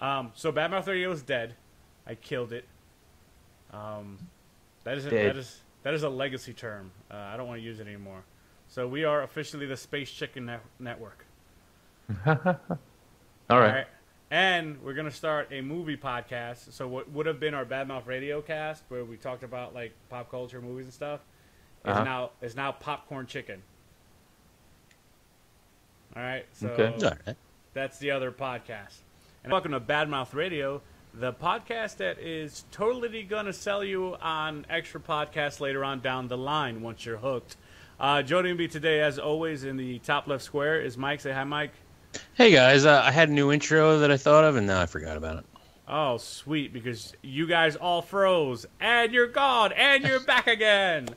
So Badmouth Radio is dead. I killed it. That is a legacy term. I don't want to use it anymore. So we are officially the Space Chicken Network. All right. And we're gonna start a movie podcast. So what would have been our Badmouth Radio cast, where we talked about like pop culture, movies, and stuff, is now Popcorn Chicken. All right. So that's the other podcast. And welcome to Badmouth Radio, the podcast that is totally gonna sell you on extra podcasts later on down the line once you're hooked. Joining me today, as always, in the top left square is Mike. Say hi, Mike. Hey guys, I had a new intro that I thought of, and now I forgot about it. Oh, sweet, because you guys all froze, and you're gone, and you're back again.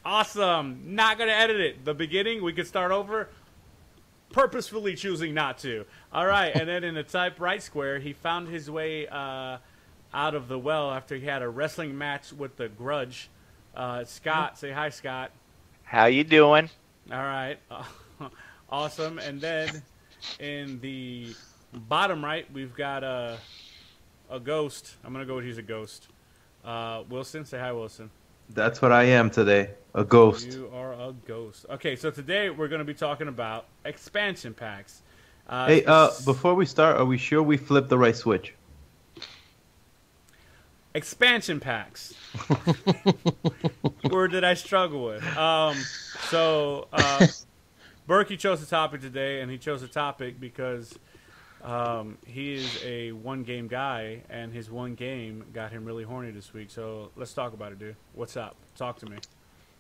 Awesome. Not going to edit it. The beginning, we could start over, purposefully choosing not to. All right, and then in the top right square, he found his way out of the well after he had a wrestling match with the Grudge. Scott, say hi, Scott. How you doing? All right. Awesome. And then in the bottom right, we've got a ghost. I'm going to go with he's a ghost. Wilson, say hi, Wilson. That's what I am today, a ghost. You are a ghost. Okay, so today we're going to be talking about expansion packs. Hey, before we start, are we sure we flipped the right switch? Expansion packs. Word that I struggle with. Berkey chose the topic today, and he chose the topic because he is a one-game guy, and his one game got him really horny this week. So let's talk about it, dude. What's up? Talk to me.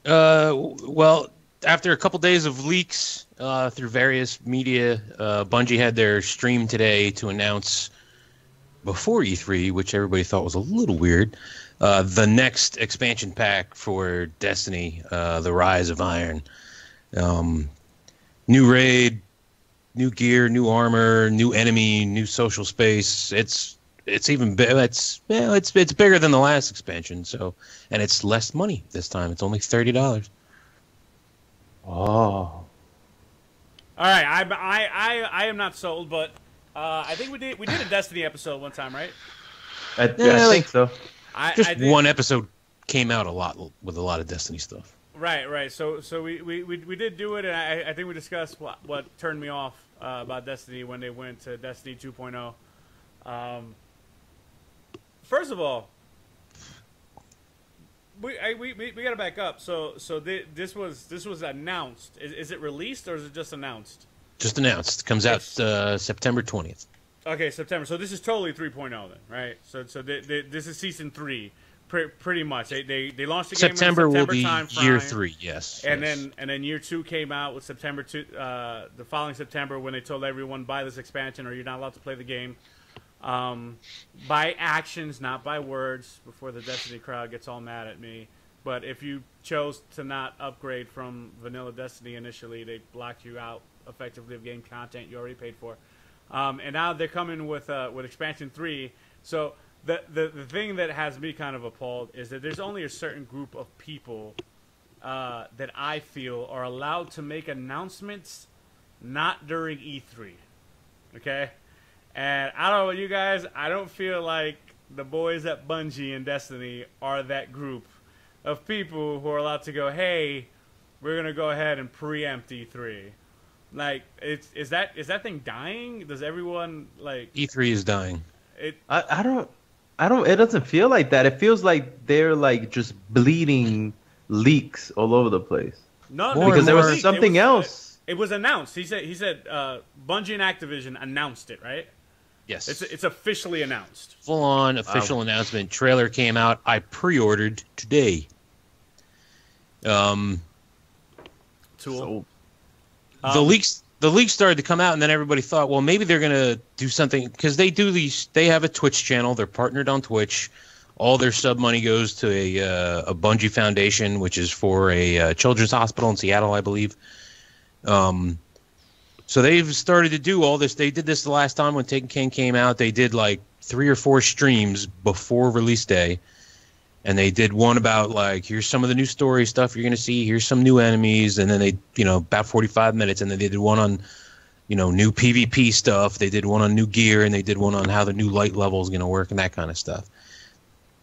Well, after a couple days of leaks through various media, Bungie had their stream today to announce, before E3, which everybody thought was a little weird, the next expansion pack for Destiny, The Rise of Iron. New raid, new gear, new armor, new enemy, new social space. It's even it's bigger than the last expansion. So, and it's less money this time. It's only $30. Oh. All right, I am not sold, but I think we did a Destiny episode one time, right? I think so. One episode came out with a lot of Destiny stuff. Right. So we did do it, and I think we discussed what turned me off about Destiny when they went to Destiny 2.0. First of all, we got to back up. So this was announced. Is it released or is it just announced? Just announced. Comes out September 20th. Okay, September. So this is totally 3.0 then, right? So this is season 3. Pretty much, they launched the game September in the will be timeframe, year 3, yes. And then year 2 came out with September 2, the following September, when they told everyone buy this expansion or you're not allowed to play the game. By actions, not by words. Before the Destiny crowd gets all mad at me, but if you chose to not upgrade from vanilla Destiny initially, they blocked you out effectively of game content you already paid for. And now they're coming with expansion 3. So. The thing that has me kind of appalled is that there's only a certain group of people that I feel are allowed to make announcements not during E3. Okay? And I don't know about you guys, I don't feel like the boys at Bungie and Destiny are that group of people who are allowed to go, hey, we're going to go ahead and preempt E3. Like, is that thing dying? Does everyone, like... E3 is dying. I don't. It doesn't feel like that. It feels like they're like just bleeding leaks all over the place. No, because there was something else. It was announced. He said Bungie and Activision announced it, right? Yes. It's officially announced. Full on official announcement. Trailer came out. I pre-ordered today. Tool. So, The leaks started to come out, and then everybody thought, well, maybe they're going to do something, because they have a Twitch channel. They're partnered on Twitch. All their sub money goes to a Bungie Foundation, which is for a children's hospital in Seattle, I believe. So they've started to do all this. They did this the last time when Taken King came out. They did like 3 or 4 streams before release day. And they did one about, like, here's some of the new story stuff you're going to see. Here's some new enemies. And then they, about 45 minutes. And then they did one on new PvP stuff. They did one on new gear, and they did one on how the new light level is going to work and that kind of stuff.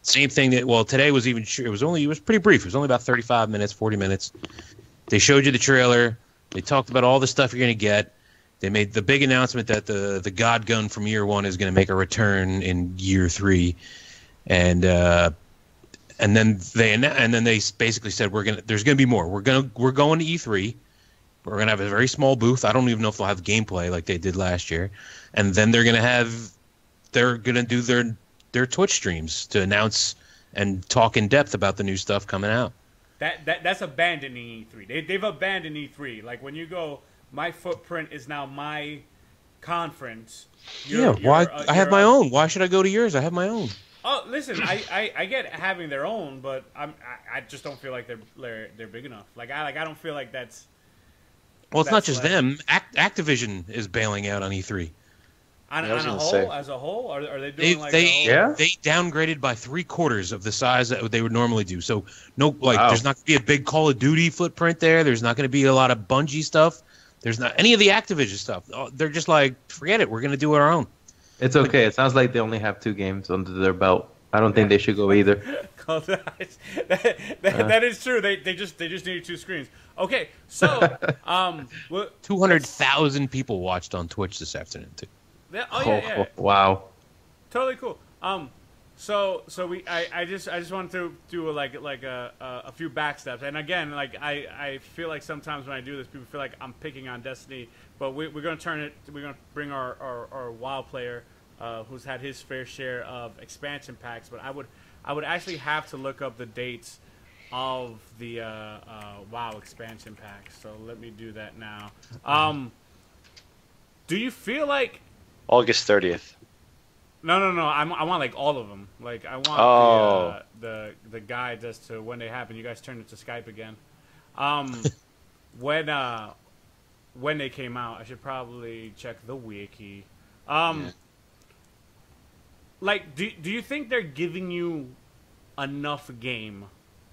Same thing today was it was pretty brief. It was only about 35 minutes, 40 minutes. They showed you the trailer. They talked about all the stuff you're going to get. They made the big announcement that the God Gun from year 1 is going to make a return in year 3. And then they basically said there's going to be more. We're going to E3. We're going to have a very small booth. I don't even know if they'll have gameplay like they did last year. And then they're going to do their Twitch streams to announce and talk in depth about the new stuff coming out. That's abandoning E3. They've abandoned E3. Like when you go, my footprint is now my conference. I have my own. Why should I go to yours? I have my own. Oh, listen, I get having their own, but I just don't feel like they're big enough. Like I don't feel like that's. Well, it's not just them. Activision is bailing out on E3. As a whole, are they doing they downgraded by 3/4 of the size that they would normally do. So there's not going to be a big Call of Duty footprint there. There's not going to be a lot of Bungie stuff. There's not any of the Activision stuff. They're just like, forget it. We're going to do our own. It's okay. It sounds like they only have 2 games under their belt. I don't think they should go either. That is true. They just need 2 screens. Okay, so 200,000 people watched on Twitch this afternoon too. Yeah. Wow. Totally cool. So I just wanted to do a few back steps, and again, I feel like sometimes when I do this, people feel like I'm picking on Destiny, but we're gonna turn it. We're gonna bring our WoW player, who's had his fair share of expansion packs, but I would actually have to look up the dates of the WoW expansion packs. So let me do that now. Do you feel like August 30th? No. I want like all of them. Like I want the guides as to when they happen. You guys turned it to Skype again. When they came out, I should probably check the wiki. Like, do you think they're giving you enough game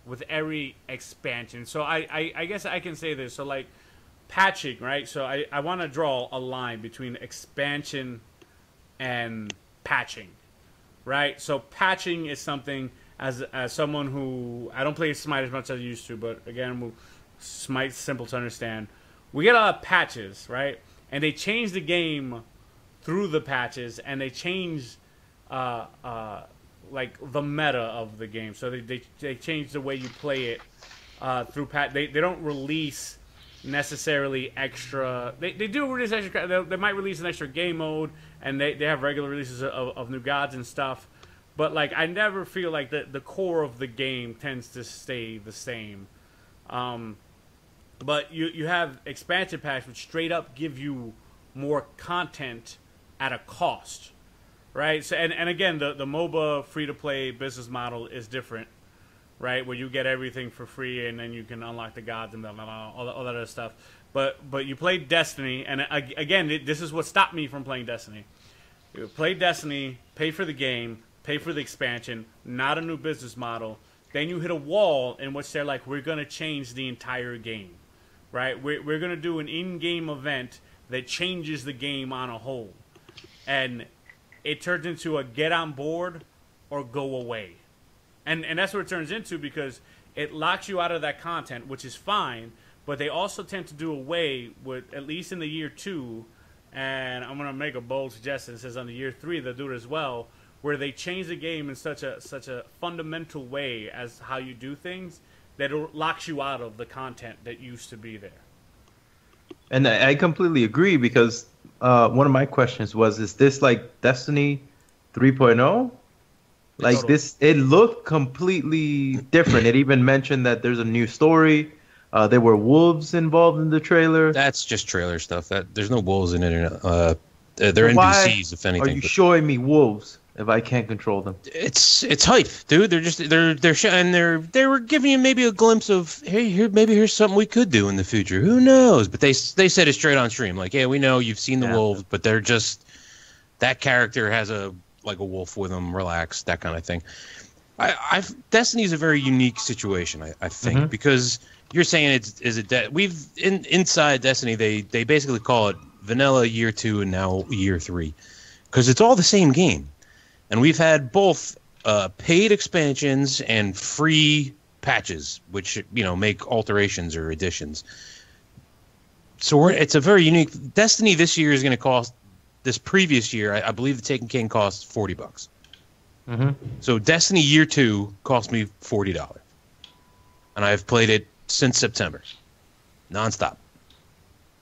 with every expansion? So I guess I can say this. So like patching, right? So I want to draw a line between expansion and patching, right? So patching is something as someone who I don't play Smite as much as I used to, but again, Smite's simple to understand. We get a lot of patches, right? And they change the game through the patches, and they change like the meta of the game. So they change the way you play it through patch. They don't release necessarily extra. They do release extra. They might release an extra game mode, and they have regular releases of new gods and stuff. But like I never feel like the core of the game tends to stay the same. But you have expansion packs which straight up give you more content at a cost, right? So and again the MOBA free to play business model is different, right? Where you get everything for free and then you can unlock the gods and blah, blah, blah, all that other stuff. But you play Destiny, and again this is what stopped me from playing Destiny. You play Destiny, pay for the game, pay for the expansion, not a new business model. Then you hit a wall in which they're like, we're going to change the entire game, right? We're going to do an in-game event that changes the game on a whole. And it turns into a get on board or go away. And that's what it turns into, because it locks you out of that content, which is fine, but they also tend to do away with, at least in the year 2, and I'm going to make a bold suggestion, it says on the year 3 they'll do it as well, where they change the game in such a fundamental way as how you do things that it locks you out of the content that used to be there. And I completely agree, because one of my questions was, is this like Destiny 3.0? Like Totally. this, it looked completely different. It even mentioned that there's a new story. There were wolves involved in the trailer. That's just trailer stuff. There's no wolves in it. They're Why NPCs, if anything. Are you showing me wolves if I can't control them? It's hype, dude. They were giving you maybe a glimpse of, hey, here's something we could do in the future. Who knows? But they said it straight on stream. Like, yeah, we know you've seen the wolves, but they're just, that character has a wolf with them. Relax, that kind of thing. Destiny's a very unique situation, I think, because you're saying inside Destiny they basically call it vanilla year 2 and now year 3, because it's all the same game, and we've had both paid expansions and free patches, which make alterations or additions. So it's a very unique. Destiny this year is going to cost. This previous year, I believe the Taken King cost $40. Mm-hmm. So Destiny year 2 cost me $40, and I've played it since September, nonstop.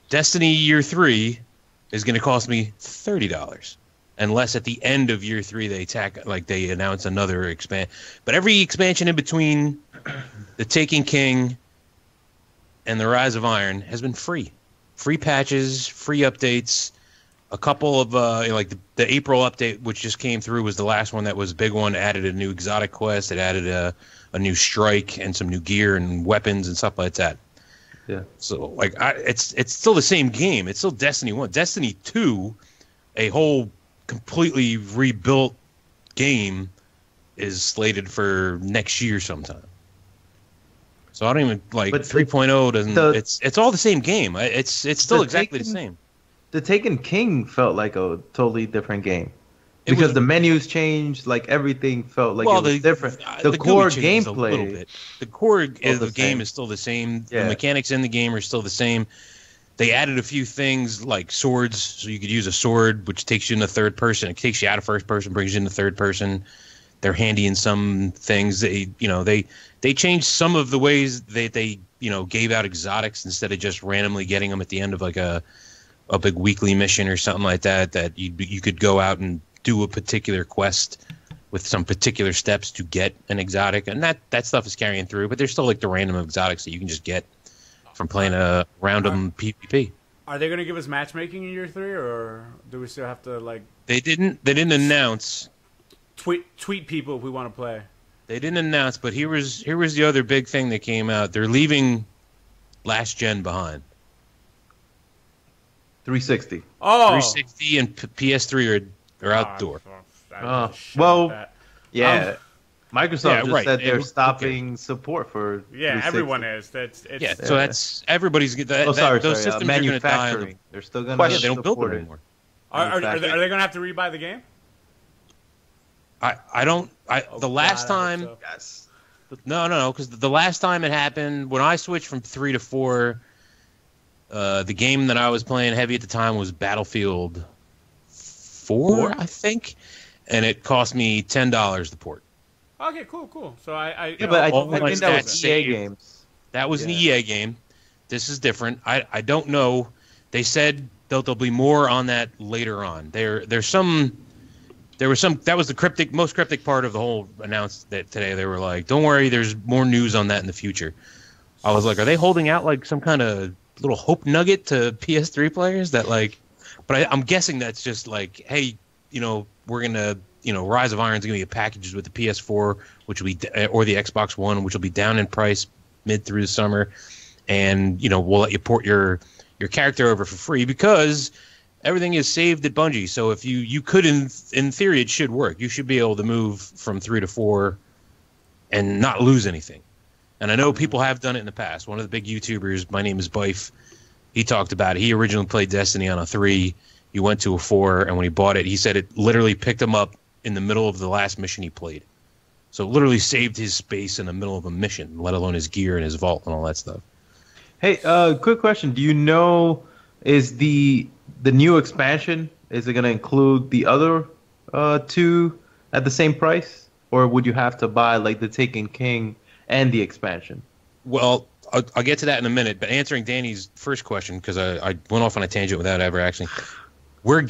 Destiny year 3 is going to cost me $30, unless at the end of year 3 they announce another expansion. But every expansion in between the Taken King and the Rise of Iron has been free patches, free updates. A couple of the April update, which just came through, was the last one that was a big one. It added a new exotic quest. It added a new strike and some new gear and weapons and stuff like that. Yeah. So it's still the same game. It's still Destiny 1. Destiny 2, a whole completely rebuilt game, is slated for next year sometime. So I don't even but 3.0 doesn't. It's all the same game. It's still exactly the same. The Taken King felt like a totally different game because the menus changed. Like everything felt like it was different. The core gameplay, the core of the game is still the same. Yeah. The mechanics in the game are still the same. They added a few things like swords, so you could use a sword, which takes you into third person. It takes you out of first person, brings you into third person. They're handy in some things. They changed some of the ways they gave out exotics instead of just randomly getting them at the end of like a big weekly mission or something like that. That you could go out and do a particular quest with some particular steps to get an exotic, and that stuff is carrying through. But there's still like the random exotics that you can just get from playing a random PvP. Are they going to give us matchmaking in year 3, or do we still have to like? They didn't announce. Tweet people if we want to play. They didn't announce, but here was the other big thing that came out. They're leaving last gen behind. 360. Oh, 360 and PS3 are outdoor. Yeah. Microsoft just said they're stopping support for. Yeah, everyone is. So that's everybody's. Those systems are going to die. They're still going to. They don't build them anymore. Are they going to have to rebuy the game? I don't. The last time. So. Yes. No, because the last time it happened, when I switched from 3 to 4, the game that I was playing heavy at the time was Battlefield 4, I think, and it cost me $10 to port. Okay, cool. So I think that was EA games. That was an EA game. This is different. I don't know. They said there'll be more on that later on. There's some. There was some. That was the most cryptic part of the whole announcement today. They were like, "Don't worry, there's more news on that in the future." I was like, "Are they holding out like some kind of little hope nugget to PS3 players that like?" But I'm guessing that's just like, "Hey, we're gonna, Rise of Iron's gonna be a package with the PS4, which will be or the Xbox One, which will be down in price mid through the summer, and we'll let you port your character over for free because." Everything is saved at Bungie, so if you could, in theory, it should work. You should be able to move from 3 to 4 and not lose anything. And I know people have done it in the past. One of the big YouTubers, my name is Bife, he talked about it. He originally played Destiny on a 3. He went to a 4, and when he bought it, he said it literally picked him up in the middle of the last mission he played. So it literally saved his space in the middle of a mission, let alone his gear and his vault and all that stuff. Hey, quick question. Do you know, is the new expansion, is it going to include the other 2 at the same price? Or would you have to buy like the Taken King and the expansion? Well, I'll get to that in a minute. But answering Danny's first question, because I went off on a tangent without ever actually. We're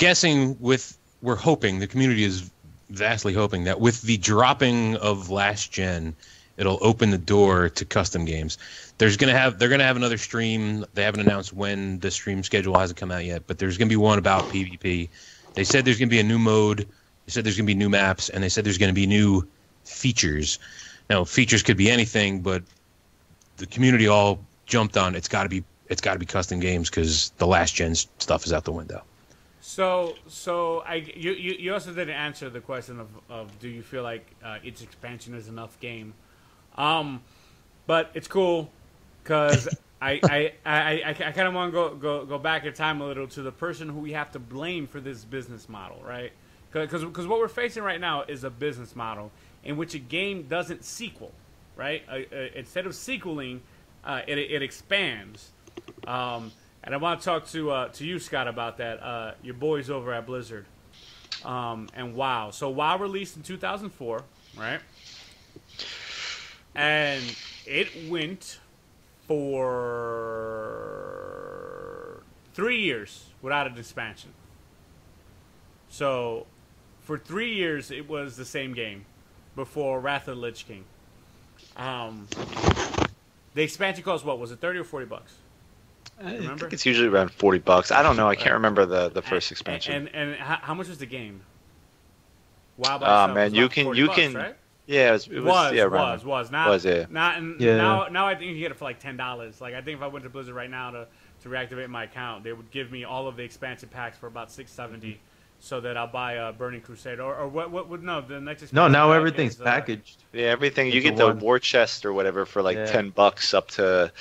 hoping, the community is vastly hoping that with the dropping of last gen, it'll open the door to custom games. They're gonna have another stream. They haven't announced when. The stream schedule hasn't come out yet, but there's gonna be one about PvP. They said there's gonna be a new mode. They said there's gonna be new maps, and they said there's gonna be new features. Now, features could be anything, but the community all jumped on it's got to be custom games because the last gen stuff is out the window. So you also didn't answer the question of do you feel like its expansion is enough game, but it's cool because I kind of want to go back in time a little to the person who we have to blame for this business model, right? Because what we're facing right now is a business model in which a game doesn't sequel, right? Instead of sequeling, it expands. And I want to talk to you, Scott, about that. Your boys over at Blizzard and WoW. So WoW released in 2004, right? And it went for 3 years without an expansion. So for 3 years, it was the same game before Wrath of the Lich King. The expansion cost what? Was it $30 or $40? I think it's usually around $40. I don't know. I can't remember the first expansion. And how much was the game? WoW by itself man, was you about can $40, right? Yeah, Was now, yeah. Now I think you can get it for like $10. Like I think if I went to Blizzard right now to reactivate my account, they would give me all of the expansion packs for about $670, so that I'll buy a Burning Crusade or what would no the next expansion. No, now pack everything's is, packaged. Yeah, everything. You It's get a the one. war chest or whatever for like Yeah. $10 up to,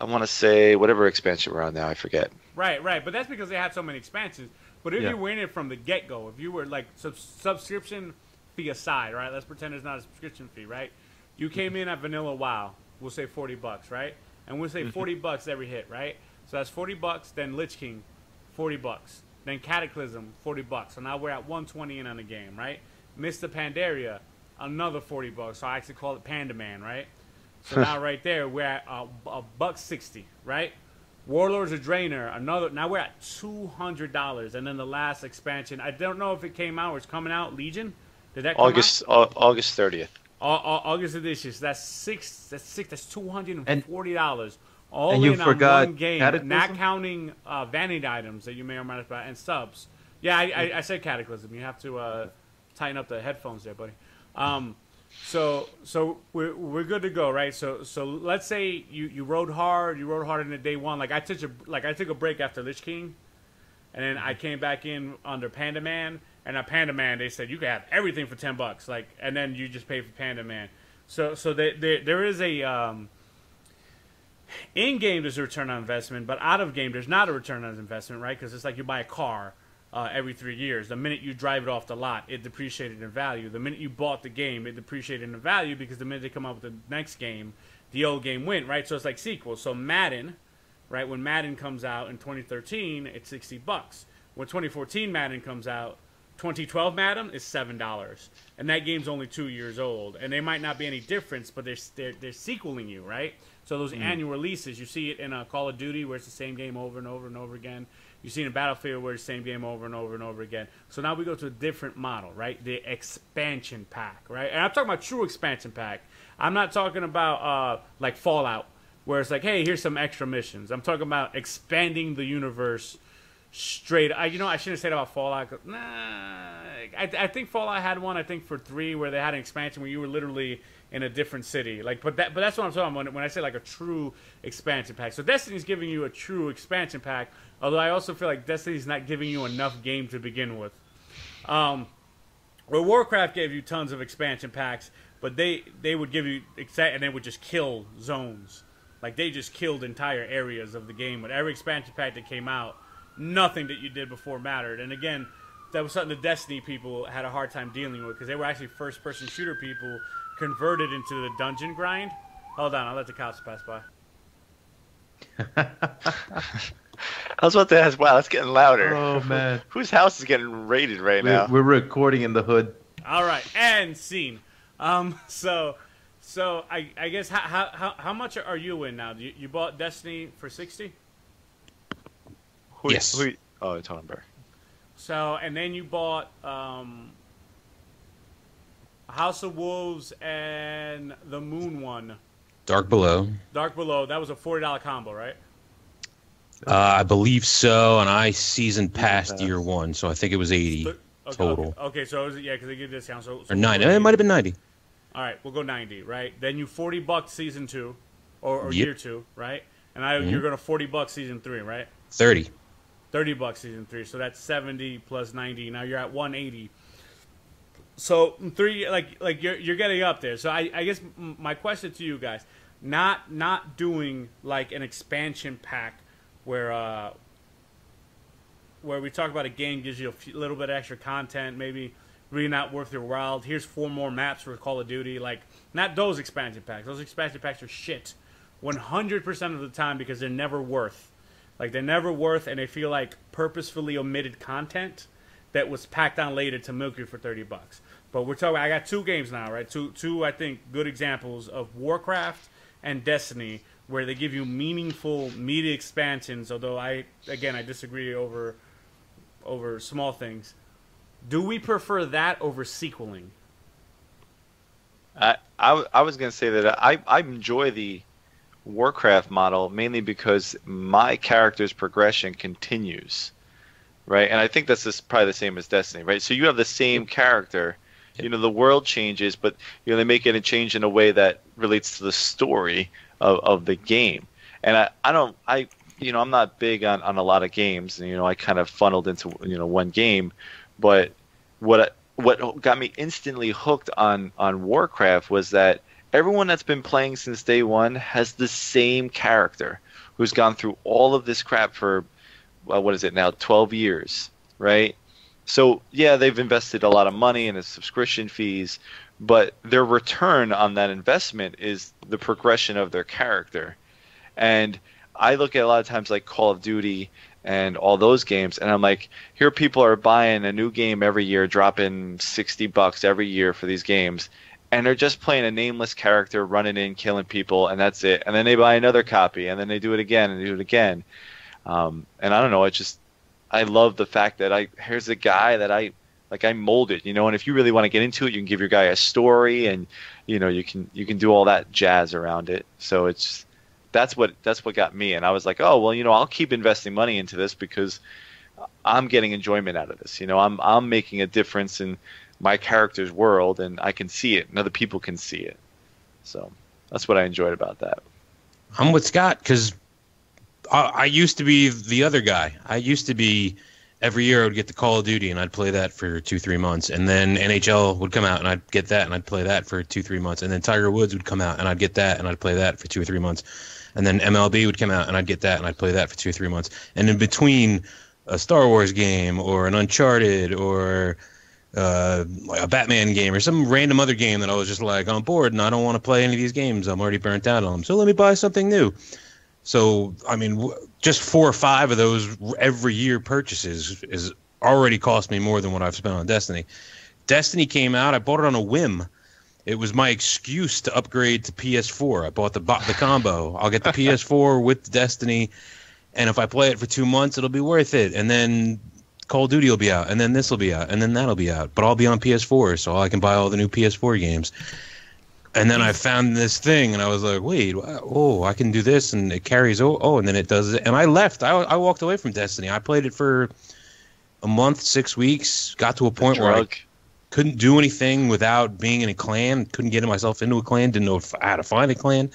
I want to say whatever expansion we're on now. I forget. Right, but that's because they had so many expansions. But if Yeah. you were in it from the get-go, if you were like subscription fee aside, right? Let's pretend it's not a subscription fee, right? You came in at vanilla WoW, we'll say $40, right? And we'll say $40 every hit, right? So that's $40. Then Lich King, $40. Then Cataclysm, $40. So now we're at $120 in on the game, right? Mr. Pandaria, another $40. So I actually call it Panda Man, right? So now right there we're at $160, right? Warlords of Draenor, another. Now we're at $200, and then the last expansion. I don't know if it came out or it's coming out. Legion, did that come August 30th. August edition. So that's $240. All And you in forgot on one game, Cataclysm? not counting vanity items that you may or might not buy and subs. Yeah, I said Cataclysm. You have to tighten up the headphones there, buddy. So we're good to go, right? So let's say you rode hard, in the day one. Like I took a break after Lich King, and then I came back in under Panda Man, and at Panda Man they said you can have everything for $10, like, and then you just pay for Panda Man. So there is a in game there's a return on investment, but out of game there's not a return on investment, right? Because it's like you buy a car. Every 3 years. The minute you drive it off the lot, it depreciated in value. The minute you bought the game, it depreciated in value because the minute they come up with the next game, the old game went, right? So it's like sequels. So Madden, right? When Madden comes out in 2013, it's $60. When 2014 Madden comes out, 2012 Madden is $7, and that game's only 2 years old. And there might not be any difference, but they're sequeling you, right? So those annual releases, you see it in Call of Duty where it's the same game over and over and over again. You see in Battlefield where it's the same game over and over and over again. So now we go to a different model, right? The expansion pack, right? And I'm talking about true expansion pack. I'm not talking about like Fallout, where it's like, hey, here's some extra missions. I'm talking about expanding the universe straight. I shouldn't have said about Fallout. I think Fallout had one. I think for 3 where they had an expansion where you were literally in a different city. Like, but that's what I'm talking about when I say like a true expansion pack. So Destiny's giving you a true expansion pack. Although I also feel like Destiny's not giving you enough game to begin with. Where Warcraft gave you tons of expansion packs, but they would give you and they would just kill zones. Like they just killed entire areas of the game with every expansion pack that came out. Nothing that you did before mattered. And again, that was something the Destiny people had a hard time dealing with because they were actually first-person shooter people converted into the dungeon grind. Hold on, I'll let the cops pass by. I was about to ask, wow, it's getting louder. Oh man, Whose house is getting raided right now? we're recording in the hood. All right, and scene. So I guess how much are you in now? You bought Destiny for $60? Yes. Oh, Tonberg. So and then you bought House of Wolves and the Moon one. Dark Below. Dark Below. That was a $40 combo, right? I believe so, and I seasoned past Pass. year 1, so I think it was 80 Okay, total. Okay, so because they give discount. So Or 90. It might have been 90. All right, we'll go 90, right? Then you $40 season 2, or Yep. year 2, right? And you're going to $40 season 3, right? 30. $30 season 3, so that's 70 plus 90. Now you're at 180. So 3, like you're getting up there. So I guess my question to you guys, not doing like an expansion pack where we talk about a game gives you a little bit of extra content, maybe really not worth your while. Here's 4 more maps for Call of Duty. Like, not those expansion packs. Those expansion packs are shit 100% of the time because they're never worth. Like, they're never worth, and they feel like purposefully omitted content that was packed on later to milk you for $30. But we're talking. I got 2 games now, right? Two I think good examples of Warcraft and Destiny, where they give you meaningful media expansions. Although I disagree over small things. Do we prefer that over sequeling? I was going to say that I enjoy the Warcraft model mainly because my character's progression continues, right? And I think that's probably the same as Destiny, right? So you have the same character, you know, the world changes, but you know they make it a change in a way that relates to the story of the game. And I'm not big on a lot of games, and you know I kind of funneled into one game, but what got me instantly hooked on Warcraft was that everyone that's been playing since day one has the same character who's gone through all of this crap for, what is it now, 12 years, right? So, yeah, they've invested a lot of money in the subscription fees, but their return on that investment is the progression of their character. And I look at a lot of times like Call of Duty and all those games, and I'm like, here people are buying a new game every year, dropping $60 every year for these games, and they're just playing a nameless character, running in, killing people, and that's it. And then they buy another copy, and then they do it again and do it again. And I don't know, I love the fact that here's a guy that I molded, you know, and if you really want to get into it, you can give your guy a story, and you know, you can do all that jazz around it. So that's what got me, and I was like, oh well, you know, I'll keep investing money into this because I'm getting enjoyment out of this. You know, I'm making a difference in my character's world, and I can see it, and other people can see it. So that's what I enjoyed about that. I'm with Scott because I used to be the other guy. I used to be every year I would get the Call of Duty and I'd play that for 2-3 months, and then NHL would come out and I'd get that and I'd play that for 2-3 months, and then Tiger Woods would come out and I'd get that and I'd play that for 2 or 3 months, and then MLB would come out and I'd get that and I'd play that for 2 or 3 months, and in between a Star Wars game or an Uncharted or like a Batman game or some random other game that I was just like, I'm bored and I don't want to play any of these games. I'm already burnt out on them. So let me buy something new. So, I mean, just 4 or 5 of those every year purchases is already cost me more than what I've spent on Destiny. Destiny came out. I bought it on a whim. It was my excuse to upgrade to PS4. I bought the combo. I'll get the PS4 with Destiny, and if I play it for 2 months, it'll be worth it. And then Call of Duty will be out, and then this will be out, and then that'll be out. But I'll be on PS4, so I can buy all the new PS4 games. And then I found this thing, and I was like, wait, oh, I can do this, and it carries, and then it does it. And I left. I walked away from Destiny. I played it for a month, 6 weeks, got to a point where I couldn't do anything without being in a clan, couldn't get myself into a clan, didn't know how to find a clan.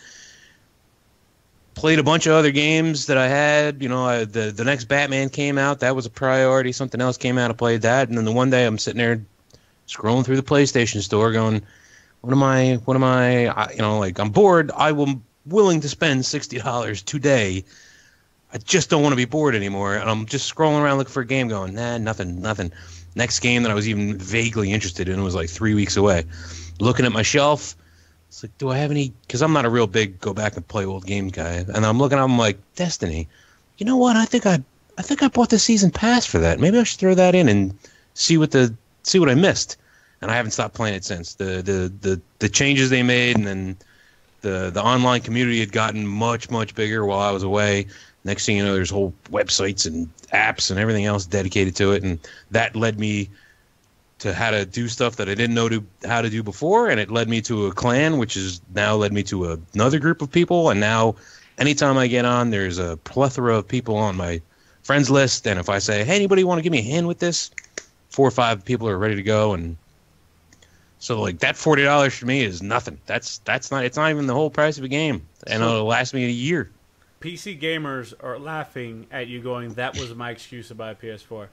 Played a bunch of other games that I had. You know, the next Batman came out. That was a priority. Something else came out. I played that. And then the one day I'm sitting there scrolling through the PlayStation store going, what am I, you know, like, I'm bored. I'm willing to spend $60 today. I just don't want to be bored anymore. And I'm just scrolling around looking for a game going, nah, nothing. Next game that I was even vaguely interested in was like 3 weeks away. Looking at my shelf, it's like, do I have any? Because I'm not a real big go back and play old games guy. And I'm looking, I'm like, Destiny. You know what? I think I bought the season pass for that. Maybe I should throw that in and see what I missed. And I haven't stopped playing it since. The changes they made, and then the online community had gotten much bigger while I was away. Next thing you know, there's whole websites and apps and everything else dedicated to it, and that led me to how to do stuff that I didn't know how to do before, and it led me to a clan, which has now led me to another group of people, and now anytime I get on, there's a plethora of people on my friends list, and if I say, hey, anybody want to give me a hand with this, 4 or 5 people are ready to go, and so like that $40 for me is nothing. It's not even the whole price of a game, and it'll last me a year. PC gamers are laughing at you going, that was my excuse to buy a PS4.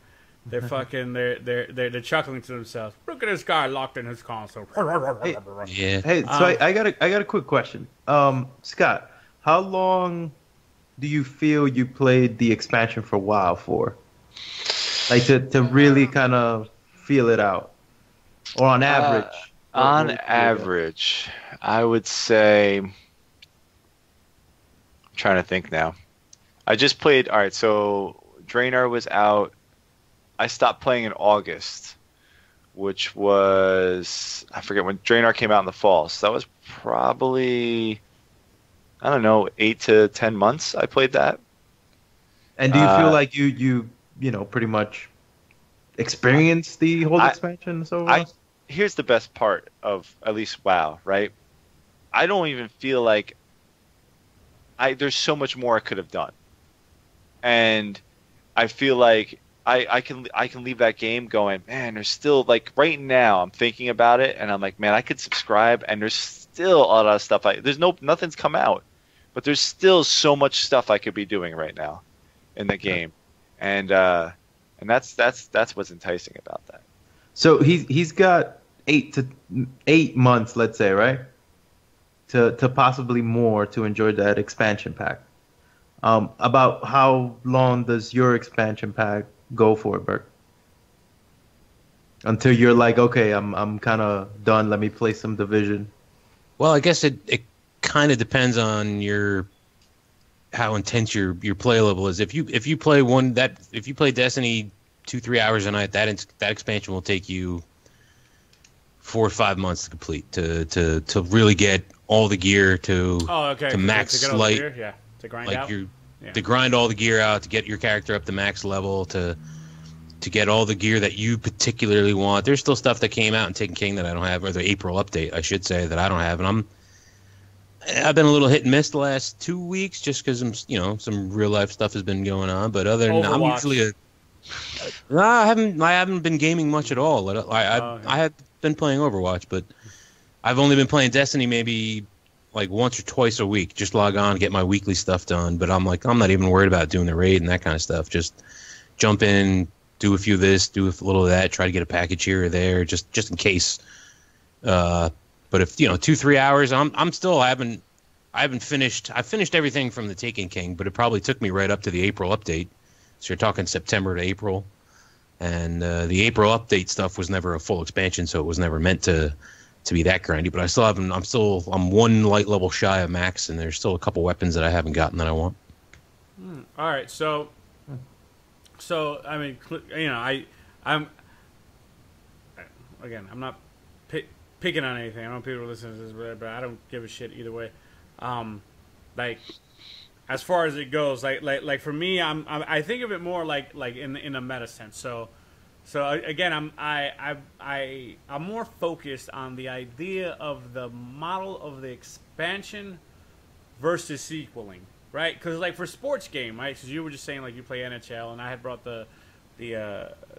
They're fucking they're chuckling to themselves. Look at this guy locked in his console. Yeah. Hey, so I got a quick question. Scott, how long do you feel you played the expansion for WoW for? Like to really kind of feel it out, or on average? On average, I would say. I'm trying to think now. I just played. All right, so Draenor was out. I stopped playing in August, which was I forget when Draenor came out in the fall. So that was probably I don't know 8 to 10 months. I played that. And do you feel like you pretty much experienced the whole expansion so far? Here's the best part of at least WoW, right? I don't even feel like there's so much more I could have done, and I feel like I can leave that game going, man. There's still like right now I'm thinking about it, and I'm like, man, I could subscribe, and there's still a lot of stuff. Nothing's come out, but there's still so much stuff I could be doing right now in the game, and that's what's enticing about that. So he's got 8 months, let's say, right? To possibly more to enjoy that expansion pack. About how long does your expansion pack go for, Bert? Until you're like, okay, I'm kind of done. Let me play some Division. Well, I guess it kind of depends on how intense your play level is. If you play Destiny 2-3 hours a night, that expansion will take you 4 or 5 months to complete to really get all the gear to max to light. Yeah, to grind like out. To grind all the gear out, to get your character up to max level, to get all the gear that you particularly want. There's still stuff that came out in Taken King that I don't have, or the April update, I should say, that I don't have, and I've been a little hit and miss the last 2 weeks just because some real life stuff has been going on. But other than that, I'm usually I haven't been gaming much at all. I had been playing Overwatch, but I've only been playing Destiny maybe like once or twice a week. Just log on, get my weekly stuff done. But I'm not even worried about doing the raid and that kind of stuff. Just jump in, do a few of this, do a little of that, try to get a package here or there, just in case. But if 2-3 hours, I haven't finished. I finished everything from the Taken King, but it probably took me right up to the April update. So you're talking September to April, and the April update stuff was never a full expansion, so it was never meant to be that grindy. But I still haven't. I'm one light level shy of max, and there's still a couple weapons that I haven't gotten that I want. All right, so I mean, I'm not picking on anything. I don't know if people listen to this, but I don't give a shit either way. Like as far as it goes, like for me, I think of it more like in a meta sense. So again, I'm more focused on the idea of the model of the expansion versus sequeling, right? Because like for sports game, right? Because you were just saying like you play NHL, and I had brought the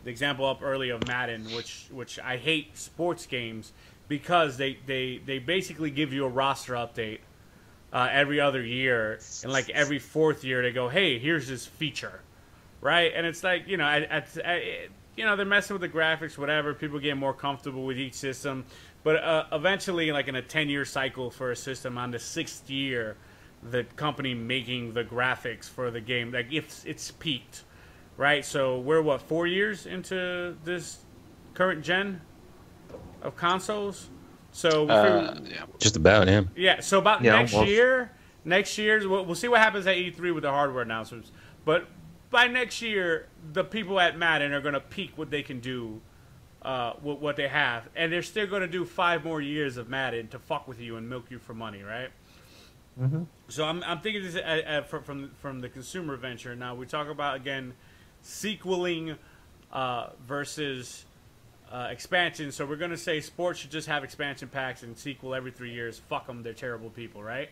example up earlier of Madden, which I hate sports games because they basically give you a roster update every other year, and like every fourth year they go, hey, here's this feature, right? And it's like they're messing with the graphics, whatever. People get more comfortable with each system, but eventually, like in a 10-year cycle for a system, on the 6th year, the company making the graphics for the game, like it's peaked, right? So we're 4 years into this current gen of consoles. So just about, yeah. Yeah, so about next year, we'll see what happens at E3 with the hardware announcements. But by next year, the people at Madden are going to peak what they can do, what they have, and they're still going to do 5 more years of Madden to fuck with you and milk you for money, right? Mm-hmm. So I'm thinking this from the consumer venture. Now we talk about again sequeling versus expansion. So we're going to say sports should just have expansion packs and sequel every 3 years. Fuck them, they're terrible people, right?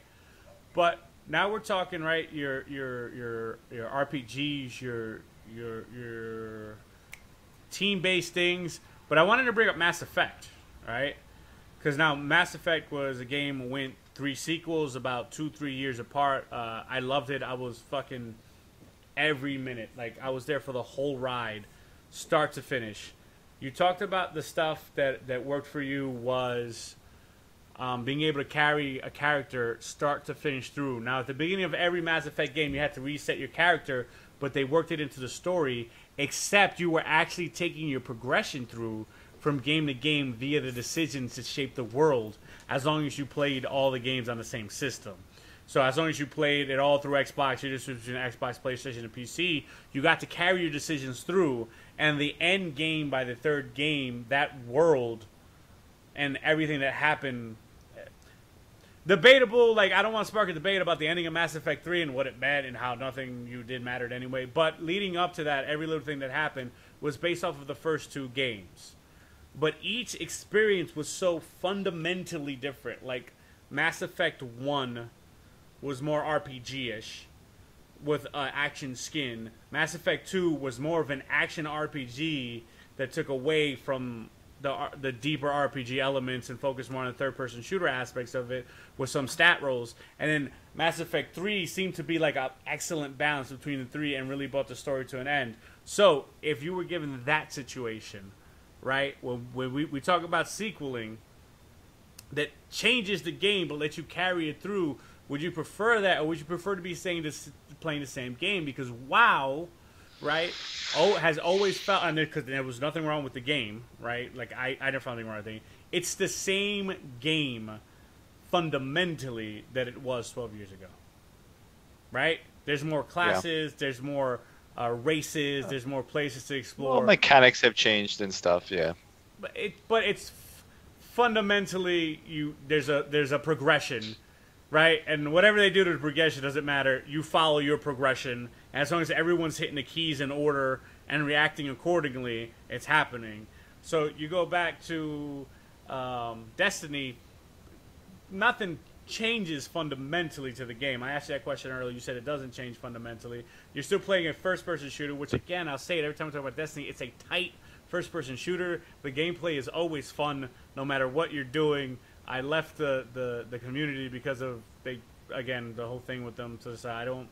But now we're talking, right? Your RPGs, your team-based things. But I wanted to bring up Mass Effect, right? Because now Mass Effect was a game went 3 sequels about 2-3 years apart. I loved it. I was fucking every minute. Like I was there for the whole ride. start to finish. You talked about the stuff that worked for you was being able to carry a character start to finish through. Now, at the beginning of every Mass Effect game, you had to reset your character, but they worked it into the story, except you were actually taking your progression through from game to game via the decisions that shape the world, as long as you played all the games on the same system. So as long as you played it all through Xbox, you just between Xbox, PlayStation, and PC, you got to carry your decisions through, and the end game by the third game, that world and everything that happened, debatable. Like, I don't want to spark a debate about the ending of Mass Effect 3 and what it meant and how nothing you did mattered anyway, but leading up to that, every little thing that happened was based off of the first two games. But each experience was so fundamentally different. Like, Mass Effect 1 was more RPG-ish with action skin. Mass Effect 2 was more of an action RPG that took away from the deeper RPG elements and focused more on the third-person shooter aspects of it with some stat rolls. And then Mass Effect 3 seemed to be like an excellent balance between the three and really brought the story to an end. So, if you were given that situation, right, when we talk about sequeling that changes the game but lets you carry it through, would you prefer that, or would you prefer to be playing the same game? Because WoW, right, has always felt, and because there was nothing wrong with the game, right? Like, I never found anything wrong with the game. It's the same game fundamentally that it was 12 years ago, right? There's more classes, there's more races, there's more places to explore. Well, mechanics have changed and stuff, yeah. But it's fundamentally there's a progression. Right? And whatever they do to the progression doesn't matter. You follow your progression. And as long as everyone's hitting the keys in order and reacting accordingly, it's happening. So you go back to Destiny, nothing changes fundamentally to the game. I asked you that question earlier. You said it doesn't change fundamentally. You're still playing a first-person shooter, which, again, I'll say it every time I talk about Destiny, it's a tight first-person shooter. The gameplay is always fun no matter what you're doing. I left the community because of the whole thing with them to the side. I don't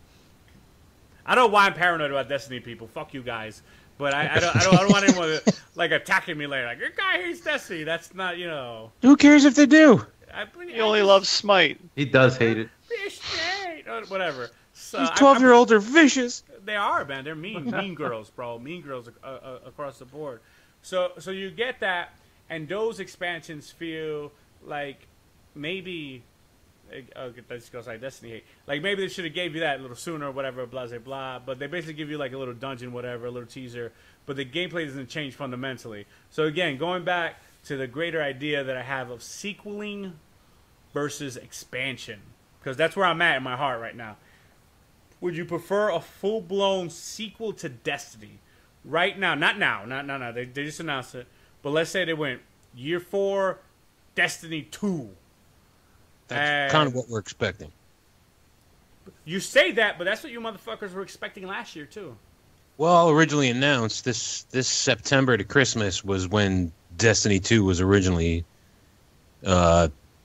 know why I'm paranoid about Destiny people. Fuck you guys. But I don't want anyone like attacking me later. Like, your guy hates Destiny. That's not, you know. Who cares if they do? He only loves Smite. He does hate it. Whatever. So, These 12-year-olds are vicious. They are, man. They're mean girls, bro. Mean girls across the board. So you get that, and those expansions feel like maybe this goes like Destiny hate. Like, maybe they should have gave you that a little sooner or whatever, blah blah blah. But they basically give you like a little dungeon, whatever, a little teaser. But the gameplay doesn't change fundamentally. So again, going back to the greater idea that I have of sequeling versus expansion, because that's where I'm at in my heart right now. Would you prefer a full-blown sequel to Destiny right now? Not now. No. They just announced it. But let's say they went year 4. Destiny 2. That's kind of what we're expecting. You say that, but that's what you motherfuckers were expecting last year, too. Well, originally announced this September to Christmas was when Destiny 2 was originally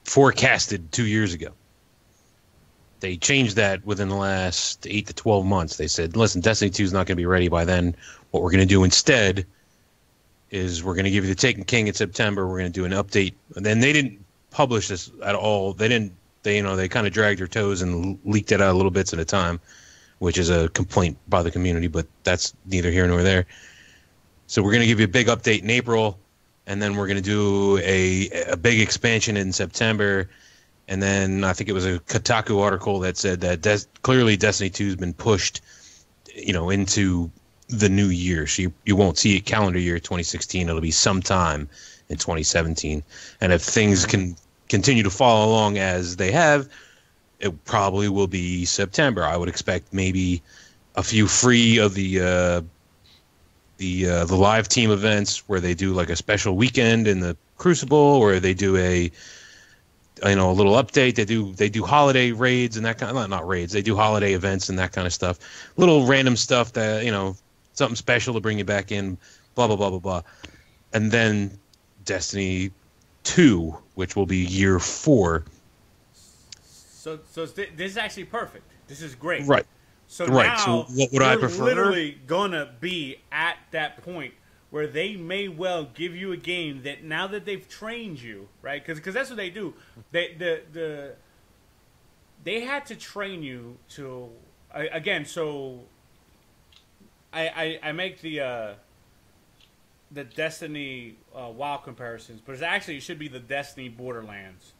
forecasted 2 years ago. They changed that within the last 8 to 12 months. They said, listen, Destiny 2 is not going to be ready by then. What we're going to do instead is we're going to give you the Taken King in September. We're going to do an update. And then they didn't publish this at all. They kind of dragged their toes and leaked it out a little bits at a time, which is a complaint by the community, but that's neither here nor there. So we're going to give you a big update in April, and then we're going to do a big expansion in September. And then I think it was a Kotaku article that said that clearly Destiny 2 has been pushed, into the new year. So you won't see it calendar year 2016. It'll be sometime in 2017. And if things can continue to follow along as they have, it probably will be September. I would expect maybe a few free of the live team events where they do like a special weekend in the Crucible, or they do a little update. They do holiday raids and that kind of, not raids. They do holiday events and that kind of stuff. Little random stuff that, something special to bring you back in, blah, blah, blah, blah, blah. And then Destiny 2, which will be year 4. So this is actually perfect. This is great. Right. So right. now so what would I prefer? literally going to be at that point where they may well give you a game that now that they've trained you, right? Because that's what they do. They had to train you to again. So I make the Destiny WoW comparisons, but it should be the Destiny Borderlands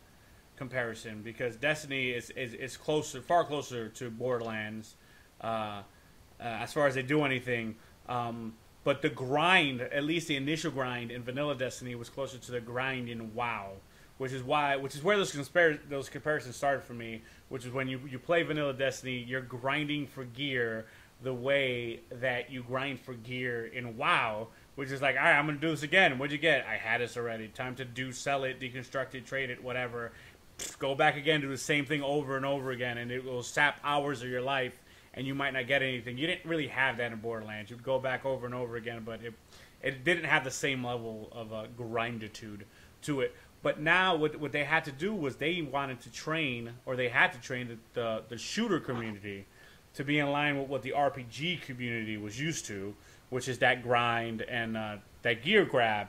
comparison, because Destiny is closer, far closer to Borderlands as far as they do anything. But the grind, at least the initial grind in vanilla Destiny, was closer to the grind in WoW, which is where those comparisons started for me. Which is when you play vanilla Destiny, you're grinding for gear the way that you grind for gear in WoW, which is like, all right, I'm gonna do this again. What'd you get? I had this already. Time to sell it, deconstruct it, trade it, whatever. Go back again, do the same thing over and over again, and it will sap hours of your life, and you might not get anything. You didn't really have that in Borderlands. You'd go back over and over again, but it didn't have the same level of grinditude to it. But now what they had to do was they wanted to train, or they had to train the shooter community to be in line with what the RPG community was used to, which is that grind and that gear grab.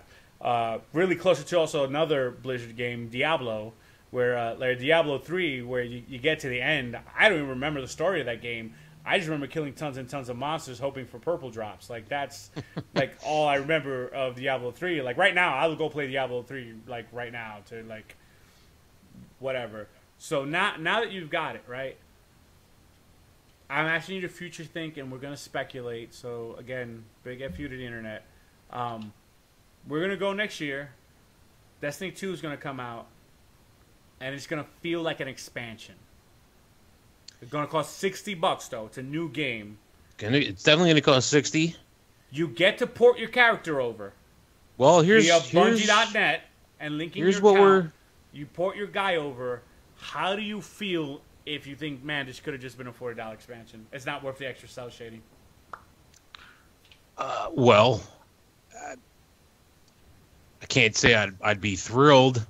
Really closer to also another Blizzard game, Diablo, where like Diablo 3, where you get to the end. I don't even remember the story of that game. I just remember killing tons and tons of monsters hoping for purple drops. Like, that's like all I remember of Diablo 3. Like, right now, I will go play Diablo 3 like right now to like whatever. So now that you've got it, right? I'm asking you to future think, and we're gonna speculate. So again, big F you to the internet. We're gonna go next year. Destiny 2 is gonna come out, and it's gonna feel like an expansion. It's gonna cost $60 though. It's a new game. It's definitely gonna cost $60. You get to port your character over. Well, here's via Bungie.net and linking here's your what account. You port your guy over. How do you feel if you think, man, this could have just been a $40 expansion? It's not worth the extra cell shading. Well, I can't say I'd be thrilled,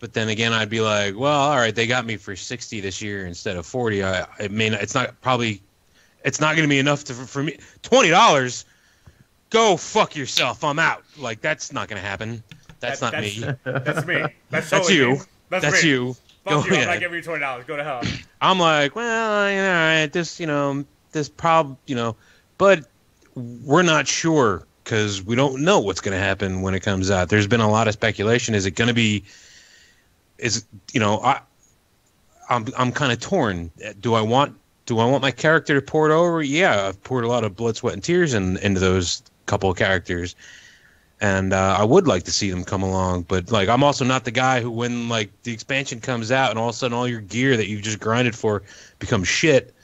but then again, I'd be like, well, all right, they got me for $60 this year instead of $40. It's not going to be enough for me. $20, go fuck yourself. I'm out. Like, that's not going to happen. That's not me. That's me. That's you. Me. That's me. you. Fuck you. I'm not giving you $20. Go to hell. I'm like, well, all right, but we're not sure because we don't know what's going to happen when it comes out. There's been a lot of speculation. Is it going to be? I'm kind of torn. Do I want my character to port over? Yeah, I've poured a lot of blood, sweat, and tears into those couple of characters, and I would like to see them come along. But like, I'm also not the guy who, when like the expansion comes out and all of a sudden all your gear that you've just grinded for becomes shit,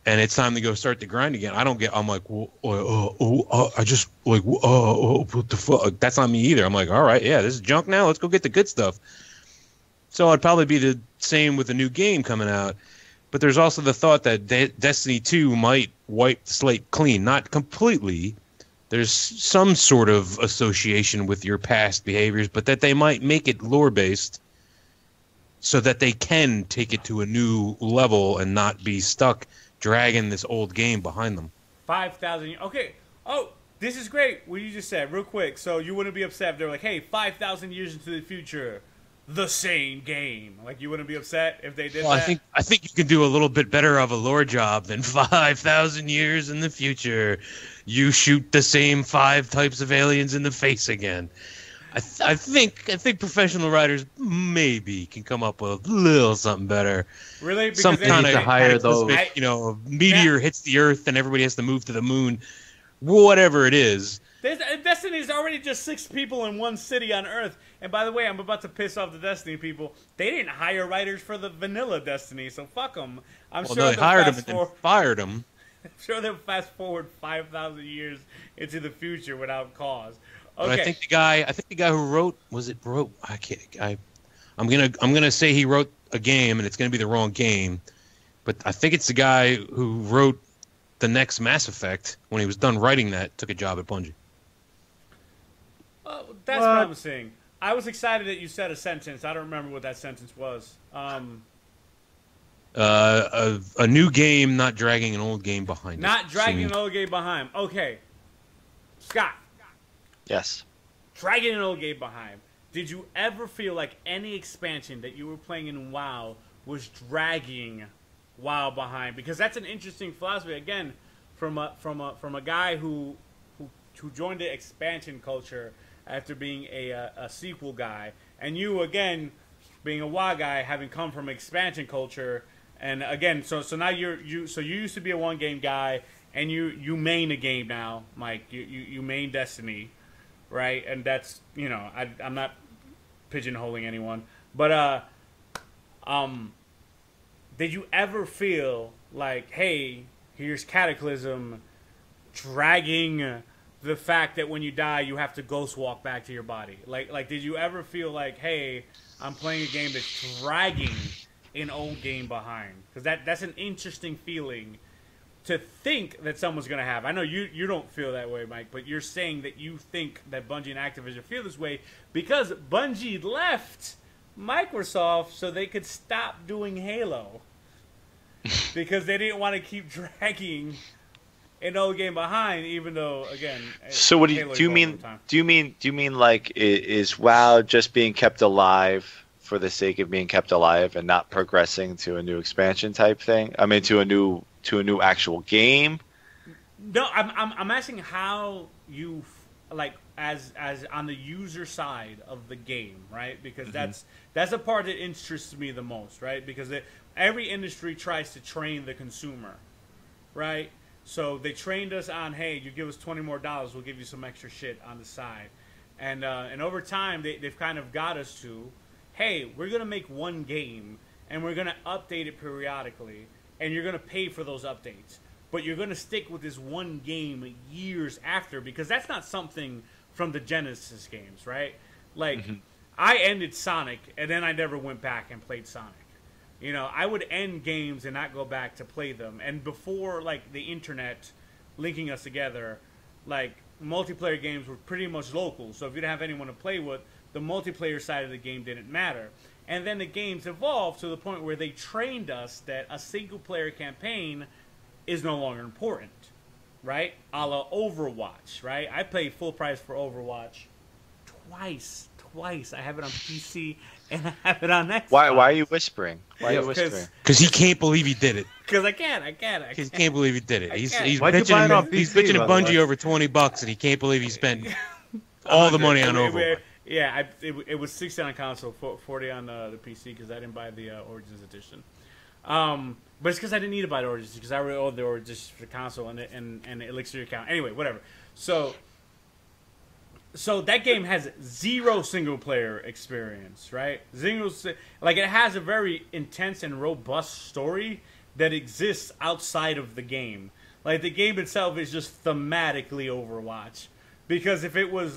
and it's time to go start the grind again. I'm like, I just like, what the fuck? That's not me either. I'm like, all right, yeah, this is junk now. Let's go get the good stuff. So it'd probably be the same with a new game coming out. But there's also the thought that Destiny 2 might wipe the slate clean. Not completely. There's some sort of association with your past behaviors, but that they might make it lore-based so that they can take it to a new level and not be stuck dragging this old game behind them. 5,000. Okay. Oh, this is great. What you just said, real quick. So you wouldn't be upset if they're like, hey, 5,000 years into the future, the same game. Like, you wouldn't be upset if they did that? I think you can do a little bit better of a lore job than 5,000 years in the future. You shoot the same 5 types of aliens in the face again. I think professional writers maybe can come up with a little something better. Really? Because some kind of hire those. A meteor hits the Earth and everybody has to move to the moon. Whatever it is. Destiny is already just 6 people in one city on Earth. And by the way, I'm about to piss off the Destiny people. They didn't hire writers for the vanilla Destiny, so fuck them. They hired them and then fired them. I'm sure they'll fast forward 5,000 years into the future without cause. Okay. But I think the guy who wrote I'm gonna say he wrote a game and it's gonna be the wrong game, but I think it's the guy who wrote the next Mass Effect. When he was done writing that, took a job at Bungie. That's promising. I was excited that you said a sentence. I don't remember what that sentence was. A new game, not dragging an old game behind. Not dragging an old game behind. Okay, Scott. Yes. Dragging an old game behind. Did you ever feel like any expansion that you were playing in WoW was dragging WoW behind? Because that's an interesting philosophy. Again, from a guy who joined the expansion culture after being a sequel guy, and you again being a WoW guy, having come from expansion culture, and again, so now you used to be a one game guy, and you main a game now, Mike. You main Destiny, right? And that's I'm not pigeonholing anyone, but did you ever feel like, hey, here's Cataclysm dragging the fact that when you die you have to ghost walk back to your body? Like did you ever feel like, hey, I'm playing a game that's dragging an old game behind? Because that's an interesting feeling to think that someone's going to have. I know you don't feel that way, Mike, but you're saying that you think that Bungie and Activision feel this way because Bungie left Microsoft so they could stop doing Halo. Because they didn't want to keep dragging an old game behind, even though, again. So what do you mean? Do you mean like is WoW just being kept alive for the sake of being kept alive and not progressing to a new expansion type thing? I mean, to a new actual game? No, I'm asking how you like as on the user side of the game, right? Because that's the part that interests me the most, right? Because every industry tries to train the consumer, right? So they trained us on, hey, you give us $20 more, we'll give you some extra shit on the side, and over time they've kind of got us to, hey, we're gonna make one game and we're gonna update it periodically, and you're gonna pay for those updates, but you're gonna stick with this one game years after, because that's not something from the Genesis games, right? Like I ended Sonic and then I never went back and played Sonic. I would end games and not go back to play them. And before, like, the internet linking us together, like, multiplayer games were pretty much local. So if you didn't have anyone to play with, the multiplayer side of the game didn't matter. And then the games evolved to the point where they trained us that a single-player campaign is no longer important, right? A la Overwatch, right? I paid full price for Overwatch twice. I have it on PC and I have it on Xbox. Why are you whispering? Because he can't believe he did it. Because I can't. Because he can't believe he did it. He's bitching at Bungie over $20, and he can't believe he spent all the money on Overwatch. Yeah, it was $60 on console, $40 on the PC, because I didn't buy the Origins edition. But it's because I didn't need to buy the Origins, because I already owed the Origins for the console and the Elixir account. Anyway, whatever. So that game has zero single-player experience, right? It has a very intense and robust story that exists outside of the game. Like, the game itself is just thematically Overwatch. Because if it was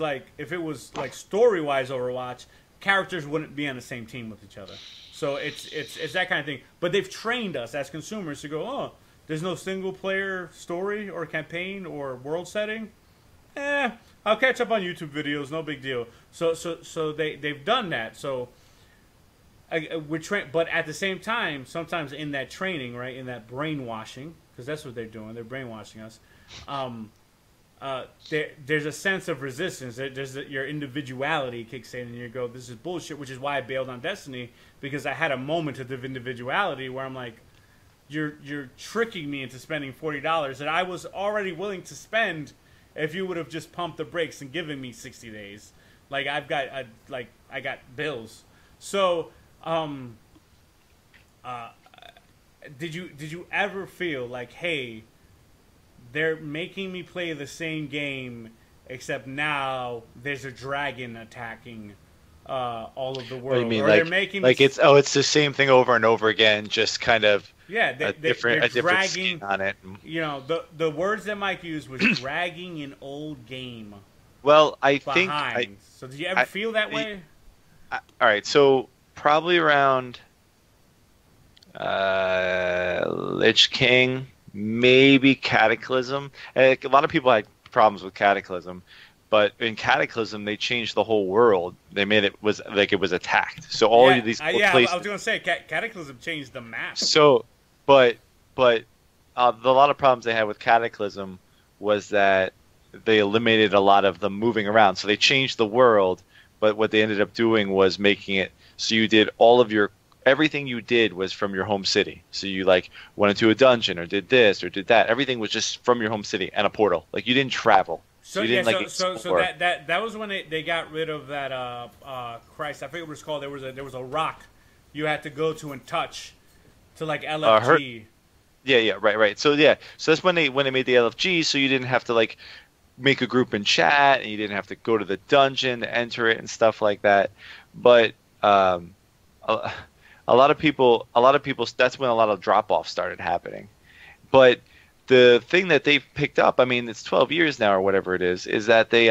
story-wise Overwatch, characters wouldn't be on the same team with each other. So it's that kind of thing. But they've trained us as consumers to go, oh, there's no single-player story or campaign or world setting? I'll catch up on YouTube videos, no big deal. So they've done that. So but at the same time, sometimes in that training, right, in that brainwashing, because that's what they're doing, they're brainwashing us. There's a sense of resistance. Your individuality kicks in, and you go, "This is bullshit," which is why I bailed on Destiny, because I had a moment of individuality where I'm like, "You're tricking me into spending $40 that I was already willing to spend if you would have just pumped the brakes and given me 60 days." Like I got bills. So, did you ever feel like, hey, they're making me play the same game, except now there's a dragon attacking all of the world? What do you mean? Or they're making it's the same thing over and over again, just kind of a different spin on it. The words that Mike used was dragging an old game. Well, So did you ever feel that way? All right, so probably around Lich King. Maybe Cataclysm. A lot of people had problems with Cataclysm, but in Cataclysm they changed the whole world. They made it was attacked. So all of these places. I was going to say Cataclysm changed the map. So, but a lot of problems they had with Cataclysm was that they eliminated a lot of the moving around. So they changed the world, but what they ended up doing was making it so you did all of your everything you did was from your home city. So you like went into a dungeon or did this or did that. Everything was just from your home city and a portal. Like you didn't travel. So you didn't, so that was when they got rid of that Christ, I forget what it's called. There was a rock you had to go to and touch to like LFG. Yeah, right. So that's when they made the LFG, so you didn't have to like make a group and chat, and you didn't have to go to the dungeon to enter it and stuff like that. But a lot of people, that's when a lot of drop off started happening. But the thing that they've picked up, I mean, it's 12 years now or whatever it is that they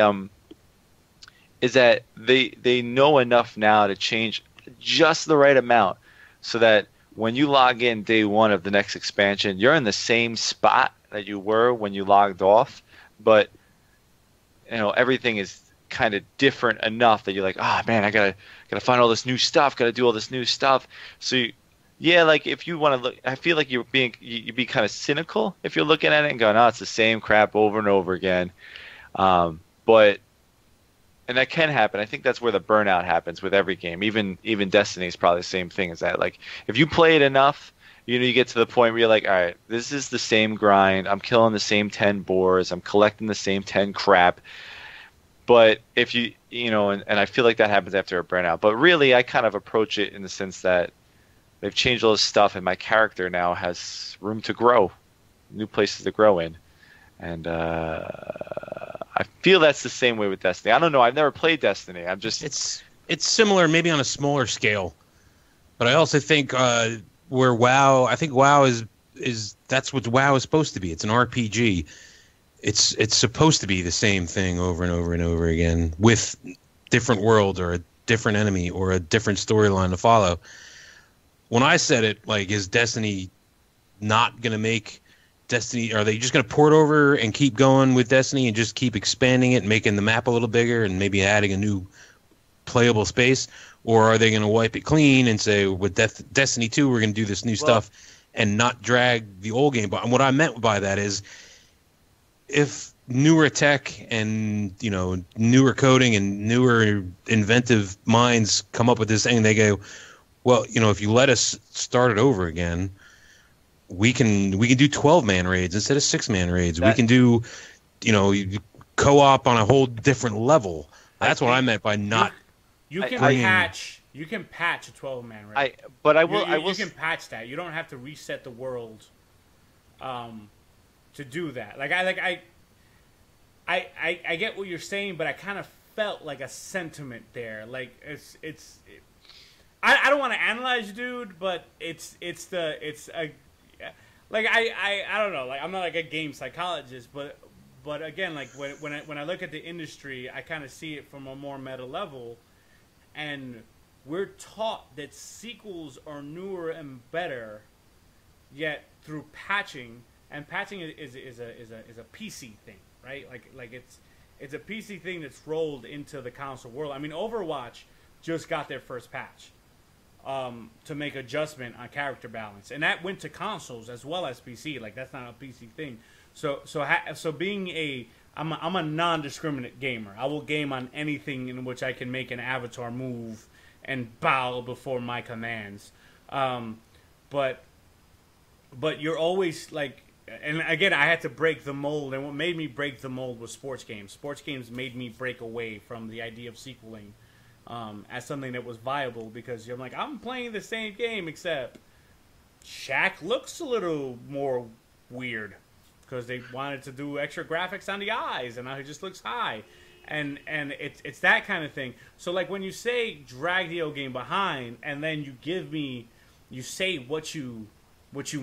know enough now to change just the right amount so that when you log in day one of the next expansion, you're in the same spot that you were when you logged off, but everything is kind of different enough that you're like, oh man, I gotta find all this new stuff, gotta do all this new stuff. So like if you want to look, I feel like you'd be kind of cynical if you're looking at it and going, oh, it's the same crap over and over again. And that can happen. I think that's where the burnout happens with every game. Even Destiny is probably the same thing as that. Like if you play it enough, you get to the point where you're like, all right, this is the same grind. I'm killing the same 10 boars. I'm collecting the same 10 crap. But if and I feel like that happens after a burnout. But really, I kind of approach it in the sense that they've changed all this stuff, and my character now has room to grow, new places to grow in. And I feel that's the same way with Destiny. I don't know. I've never played Destiny. I'm just it's similar, maybe on a smaller scale. But I also think where WoW, I think WoW is that's what WoW is supposed to be. It's an RPG. It's supposed to be the same thing over and over and over again with different world or a different enemy or a different storyline to follow. When I said it, like, is Destiny not going to make Destiny, are they just going to port over and keep going with Destiny and just keep expanding it and making the map a little bigger and maybe adding a new playable space? Or are they going to wipe it clean and say, with Destiny 2, we're going to do this new stuff and not drag the old game? But what I meant by that is if newer tech and, newer coding and newer inventive minds come up with this thing, they go, well, if you let us start it over again, we can do 12-man raids instead of 6-man raids. We can do, co-op on a whole different level. That's what I meant by not. You can patch a 12-man raid. You can patch that. You don't have to reset the world, to do that. I get what you're saying, but I kind of felt like a sentiment there. Like I don't want to analyze, dude, but I don't know. Like I'm not like a game psychologist, but again, like when I look at the industry, I kind of see it from a more meta level, and we're taught that sequels are newer and better, yet through patching, and patching is a PC thing, right? Like it's a PC thing that's rolled into the console world. I mean, Overwatch just got their first patch. To make adjustment on character balance, and that went to consoles as well as PC. Like that's not a PC thing. So being I'm a non-discriminate gamer. I will game on anything in which I can make an avatar move and bow before my commands. But you're always like, and again, I had to break the mold, and what made me break the mold was sports games. Sports games made me break away from the idea of sequeling. As something that was viable, because you're like, I'm playing the same game, except Shaq looks a little more weird because they wanted to do extra graphics on the eyes, and now he just looks high, and it's that kind of thing. So like when you say drag the old game behind, and then you say what you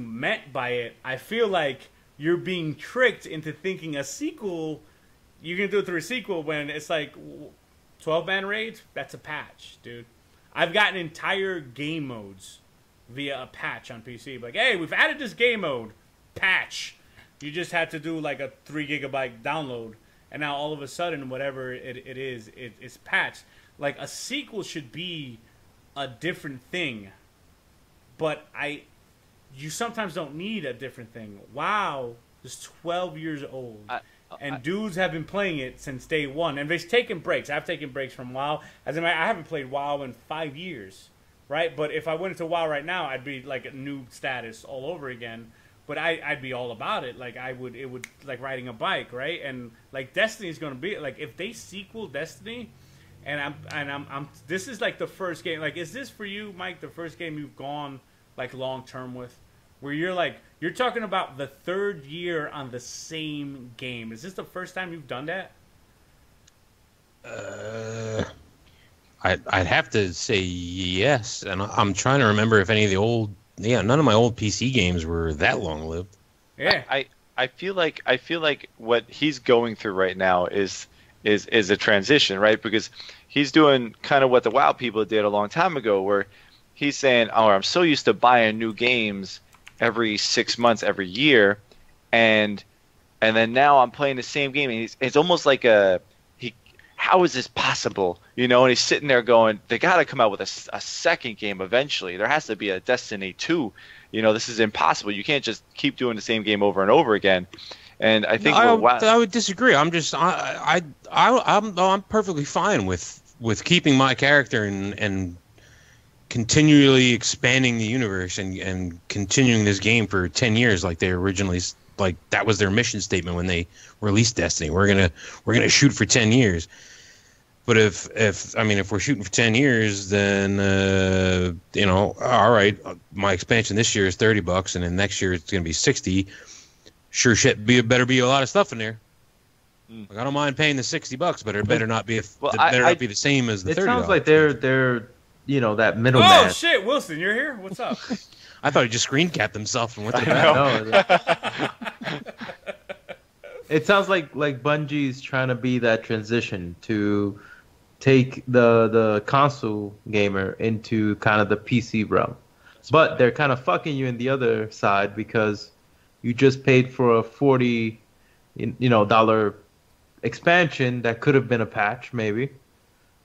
meant by it, I feel like you're being tricked into thinking a sequel. You can do it through a sequel when it's like 12-man raids, that's a patch, dude. I've gotten entire game modes via a patch on PC. Like, hey, we've added this game mode. Patch. You just had to do like a 3 gigabyte download. And now all of a sudden, whatever it is, it's patched. Like, a sequel should be a different thing. But you sometimes don't need a different thing. WoW is 12 years old. and dudes have been playing it since day one, and they've taken breaks. I've taken breaks from WoW. As a matter, I haven't played WoW in 5 years, right? But if I went into WoW right now, I'd be like a noob status all over again. But I'd be all about it. Like it would like riding a bike, right? And like Destiny's gonna be like if they sequel Destiny, and I'm this is like the first game. Like, is this for you, Mike? The first game you've gone like long term with, where you're talking about the third year on the same game. Is this the first time you've done that? I'd have to say yes, and I'm trying to remember if any of the old. Yeah, none of my old PC games were that long lived. Yeah, I feel like what he's going through right now is a transition, right? Because he's doing kind of what the WoW people did a long time ago, where he's saying, "Oh, I'm so used to buying new games every 6 months, every year, and then now I'm playing the same game." And it's almost like how is this possible? You know, and he's sitting there going, they got to come out with a second game eventually. There has to be a Destiny 2. You know, this is impossible. You can't just keep doing the same game over and over again. And I think I would disagree. I'm perfectly fine with keeping my character and continually expanding the universe and continuing this game for 10 years like they originally like that was their mission statement when they released Destiny. We're gonna shoot for 10 years. But if we're shooting for 10 years, then all right, my expansion this year is $30, and then next year it's gonna be 60. Sure shit, better be a lot of stuff in there. Like, I don't mind paying the $60, but it better not be not be the same as the $30. It sounds like they're that middleman. Oh shit, Wilson, you're here. What's up? I thought he just screen capped himself and went to the bathroom. No, it sounds like Bungie's trying to be that transition to take the console gamer into kind of the PC realm, but they're kind of fucking you in the other side because you just paid for a $40 dollar expansion that could have been a patch maybe,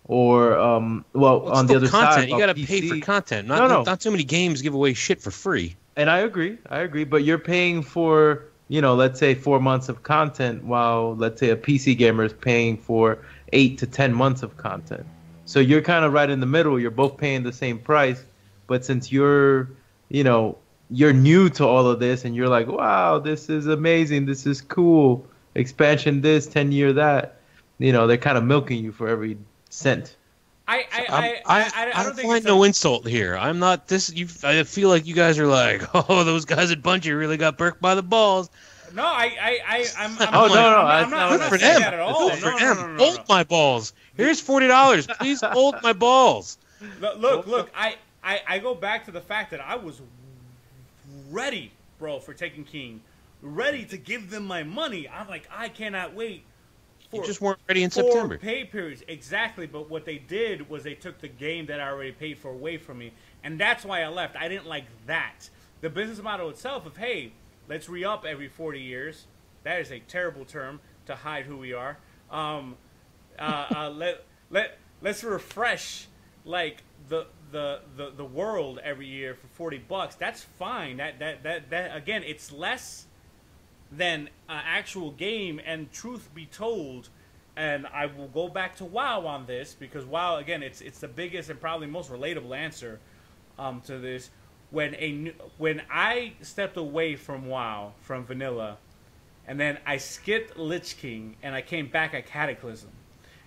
or on the other content. side You got to pay for content. Not too many games give away shit for free. And I agree, but you're paying for, let's say 4 months of content, while let's say a PC gamer is paying for 8 to 10 months of content. So you're kind of right in the middle. You're both paying the same price, but since you're new to all of this and you're like, wow, this is amazing, this is cool, expansion this, 10-year that, they're kind of milking you for every cent. I don't think find no insult here. I'm not this. I feel like you guys are like, oh, those guys at Bungie really got burked by the balls. No, I'm Good not for saying them. that at all. Good for them. Hold my balls. Here's $40. Please hold my balls. Look. I go back to the fact that I was ready, bro, for Taken King, ready to give them my money. I'm like, I cannot wait. You just weren't ready in September. Pay periods, exactly. But what they did was they took the game that I already paid for away from me, and that's why I left. I didn't like that. The business model itself of, hey, let's re-up every 40 years. That is a terrible term to hide who we are. Let's refresh like the world every year for $40. That's fine. That again, it's less than an actual game. And truth be told, and I will go back to WoW on this because WoW, again, it's the biggest and probably most relatable answer to this. When I stepped away from WoW, from vanilla, and then I skipped Lich King and I came back at Cataclysm,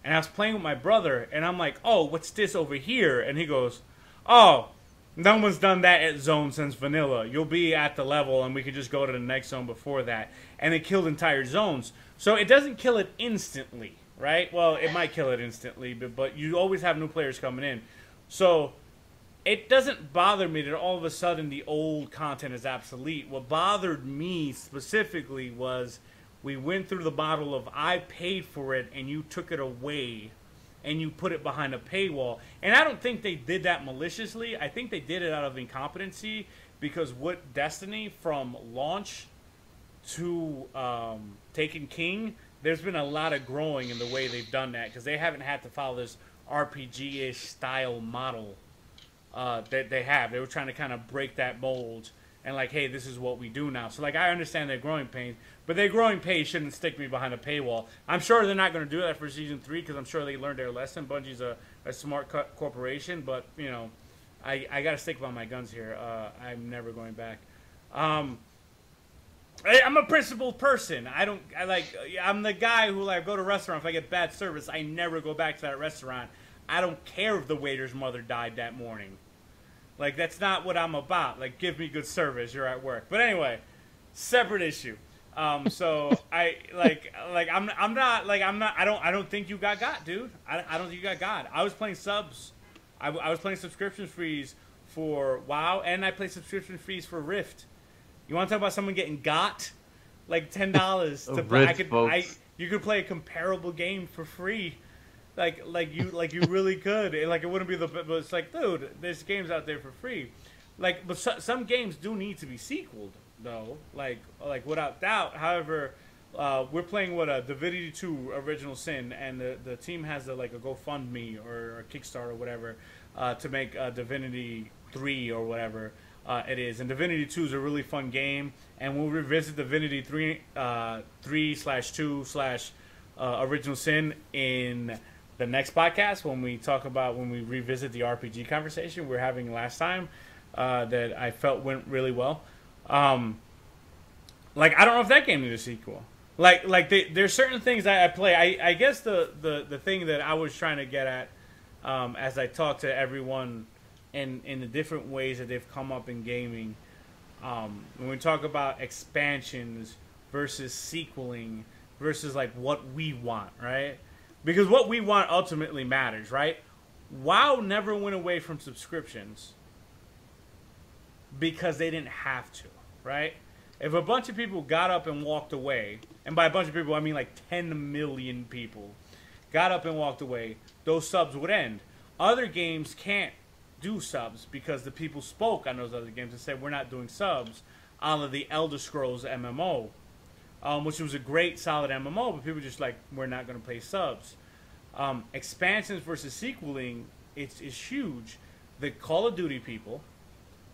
and I was playing with my brother, and I'm like, oh, what's this over here? And he goes, oh, no one's done that at zone since vanilla. You'll be at the level, and we can just go to the next zone before that. And it killed entire zones. So it doesn't kill it instantly, right? Well, it might kill it instantly, but you always have new players coming in. So it doesn't bother me that all of a sudden the old content is obsolete. What bothered me specifically was we went through the model of I paid for it and you took it away and you put it behind a paywall. And I don't think they did that maliciously. I think they did it out of incompetency because what Destiny from launch to Taken King, there's been a lot of growing in the way they've done that because they haven't had to follow this RPG-ish style model that they have. They were trying to kind of break that mold and like, hey, this is what we do now. So like, I understand their growing pains, but their growing pains shouldn't stick me behind a paywall. I'm sure they're not going to do that for season 3 because I'm sure they learned their lesson. Bungie's a smart corporation, but you know, I got to stick by my guns here. I'm never going back. I'm a principled person. I'm the guy who like go to a restaurant. If I get bad service, I never go back to that restaurant. I don't care if the waiter's mother died that morning. Like, that's not what I'm about. Like, give me good service. You're at work. But anyway, separate issue. So I don't think you got, dude. I don't think you got. I was playing subs. I was playing subscription fees for WoW, and I played subscription fees for Rift. You want to talk about someone getting got? Like $10 to play. You could play a comparable game for free. Like you really could. Like, it wouldn't be but it's like, dude, there's games out there for free. Like, but some games do need to be sequeled though. Like without doubt. However, we're playing Divinity 2 Original Sin, and the team has a GoFundMe or a Kickstarter or whatever to make Divinity 3 or whatever it is. And Divinity 2 is a really fun game, and we'll revisit Divinity 3/2/ Original Sin in the next podcast when we revisit the RPG conversation we were having last time that I felt went really well. Like, I don't know if that game needs a sequel. There's certain things I play. I guess the thing that I was trying to get at as I talk to everyone in the different ways that they've come up in gaming, when we talk about expansions versus sequeling versus like what we want, right? Because what we want ultimately matters, right? WoW never went away from subscriptions because they didn't have to, right? If a bunch of people got up and walked away, and by a bunch of people I mean like 10 million people got up and walked away, those subs would end. Other games can't do subs because the people spoke on those other games and said, we're not doing subs, a la the Elder Scrolls MMO, which was a great, solid MMO, but people just like, we're not going to play subs. Expansions versus sequeling, it's huge. The Call of Duty people,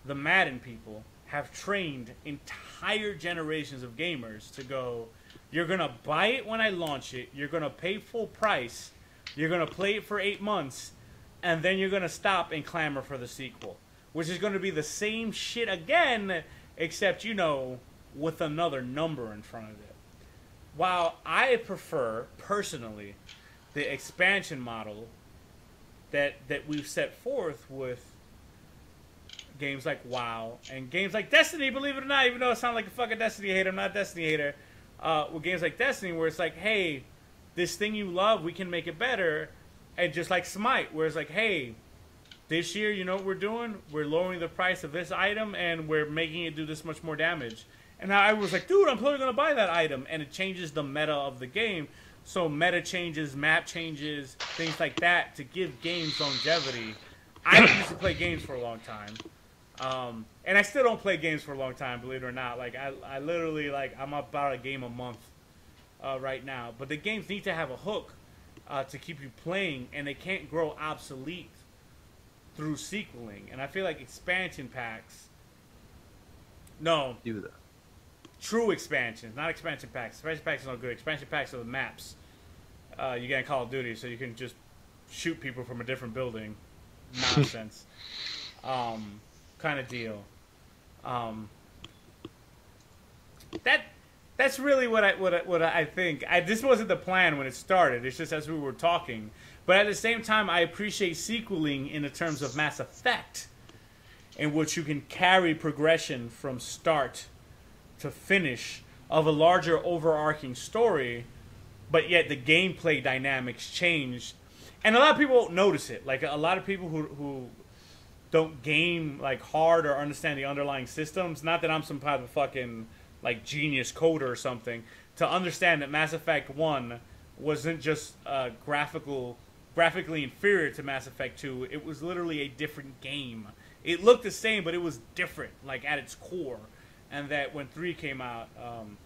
the Madden people, have trained entire generations of gamers to go, you're going to buy it when I launch it, you're going to pay full price, you're going to play it for 8 months, and then you're going to stop and clamor for the sequel, which is going to be the same shit again, except, you know, with another number in front of it. While I prefer, personally, the expansion model that we've set forth with games like WoW and games like Destiny, believe it or not, even though I sound like a fucking Destiny hater, I'm not a Destiny hater, with games like Destiny where it's like, hey, this thing you love, we can make it better. And just like Smite, where it's like, hey, this year, you know what we're doing? We're lowering the price of this item, and we're making it do this much more damage. And I was like, dude, I'm totally going to buy that item. And it changes the meta of the game. So meta changes, map changes, things like that to give games longevity. I used to play games for a long time. And I still don't play games for a long time, believe it or not. Like, I literally, like, I'm about a game a month right now. But the games need to have a hook to keep you playing, and they can't grow obsolete through sequeling. And I feel like expansion packs, no, do that. True expansions, not expansion packs. Expansion packs are no good. Expansion packs are the maps. You get in Call of Duty, so you can just shoot people from a different building. Nonsense. Kind of deal. That's really what I think. This wasn't the plan when it started. It's just as we were talking. But at the same time, I appreciate sequeling in the terms of Mass Effect, in which you can carry progression from start to finish of a larger overarching story, but yet the gameplay dynamics change. And a lot of people won't notice it. Like, a lot of people who don't game like hard or understand the underlying systems, not that I'm some type of fucking like genius coder or something, to understand that Mass Effect 1 wasn't just graphically inferior to Mass Effect 2. It was literally a different game. It looked the same, but it was different, like at its core. And that when 3 came out,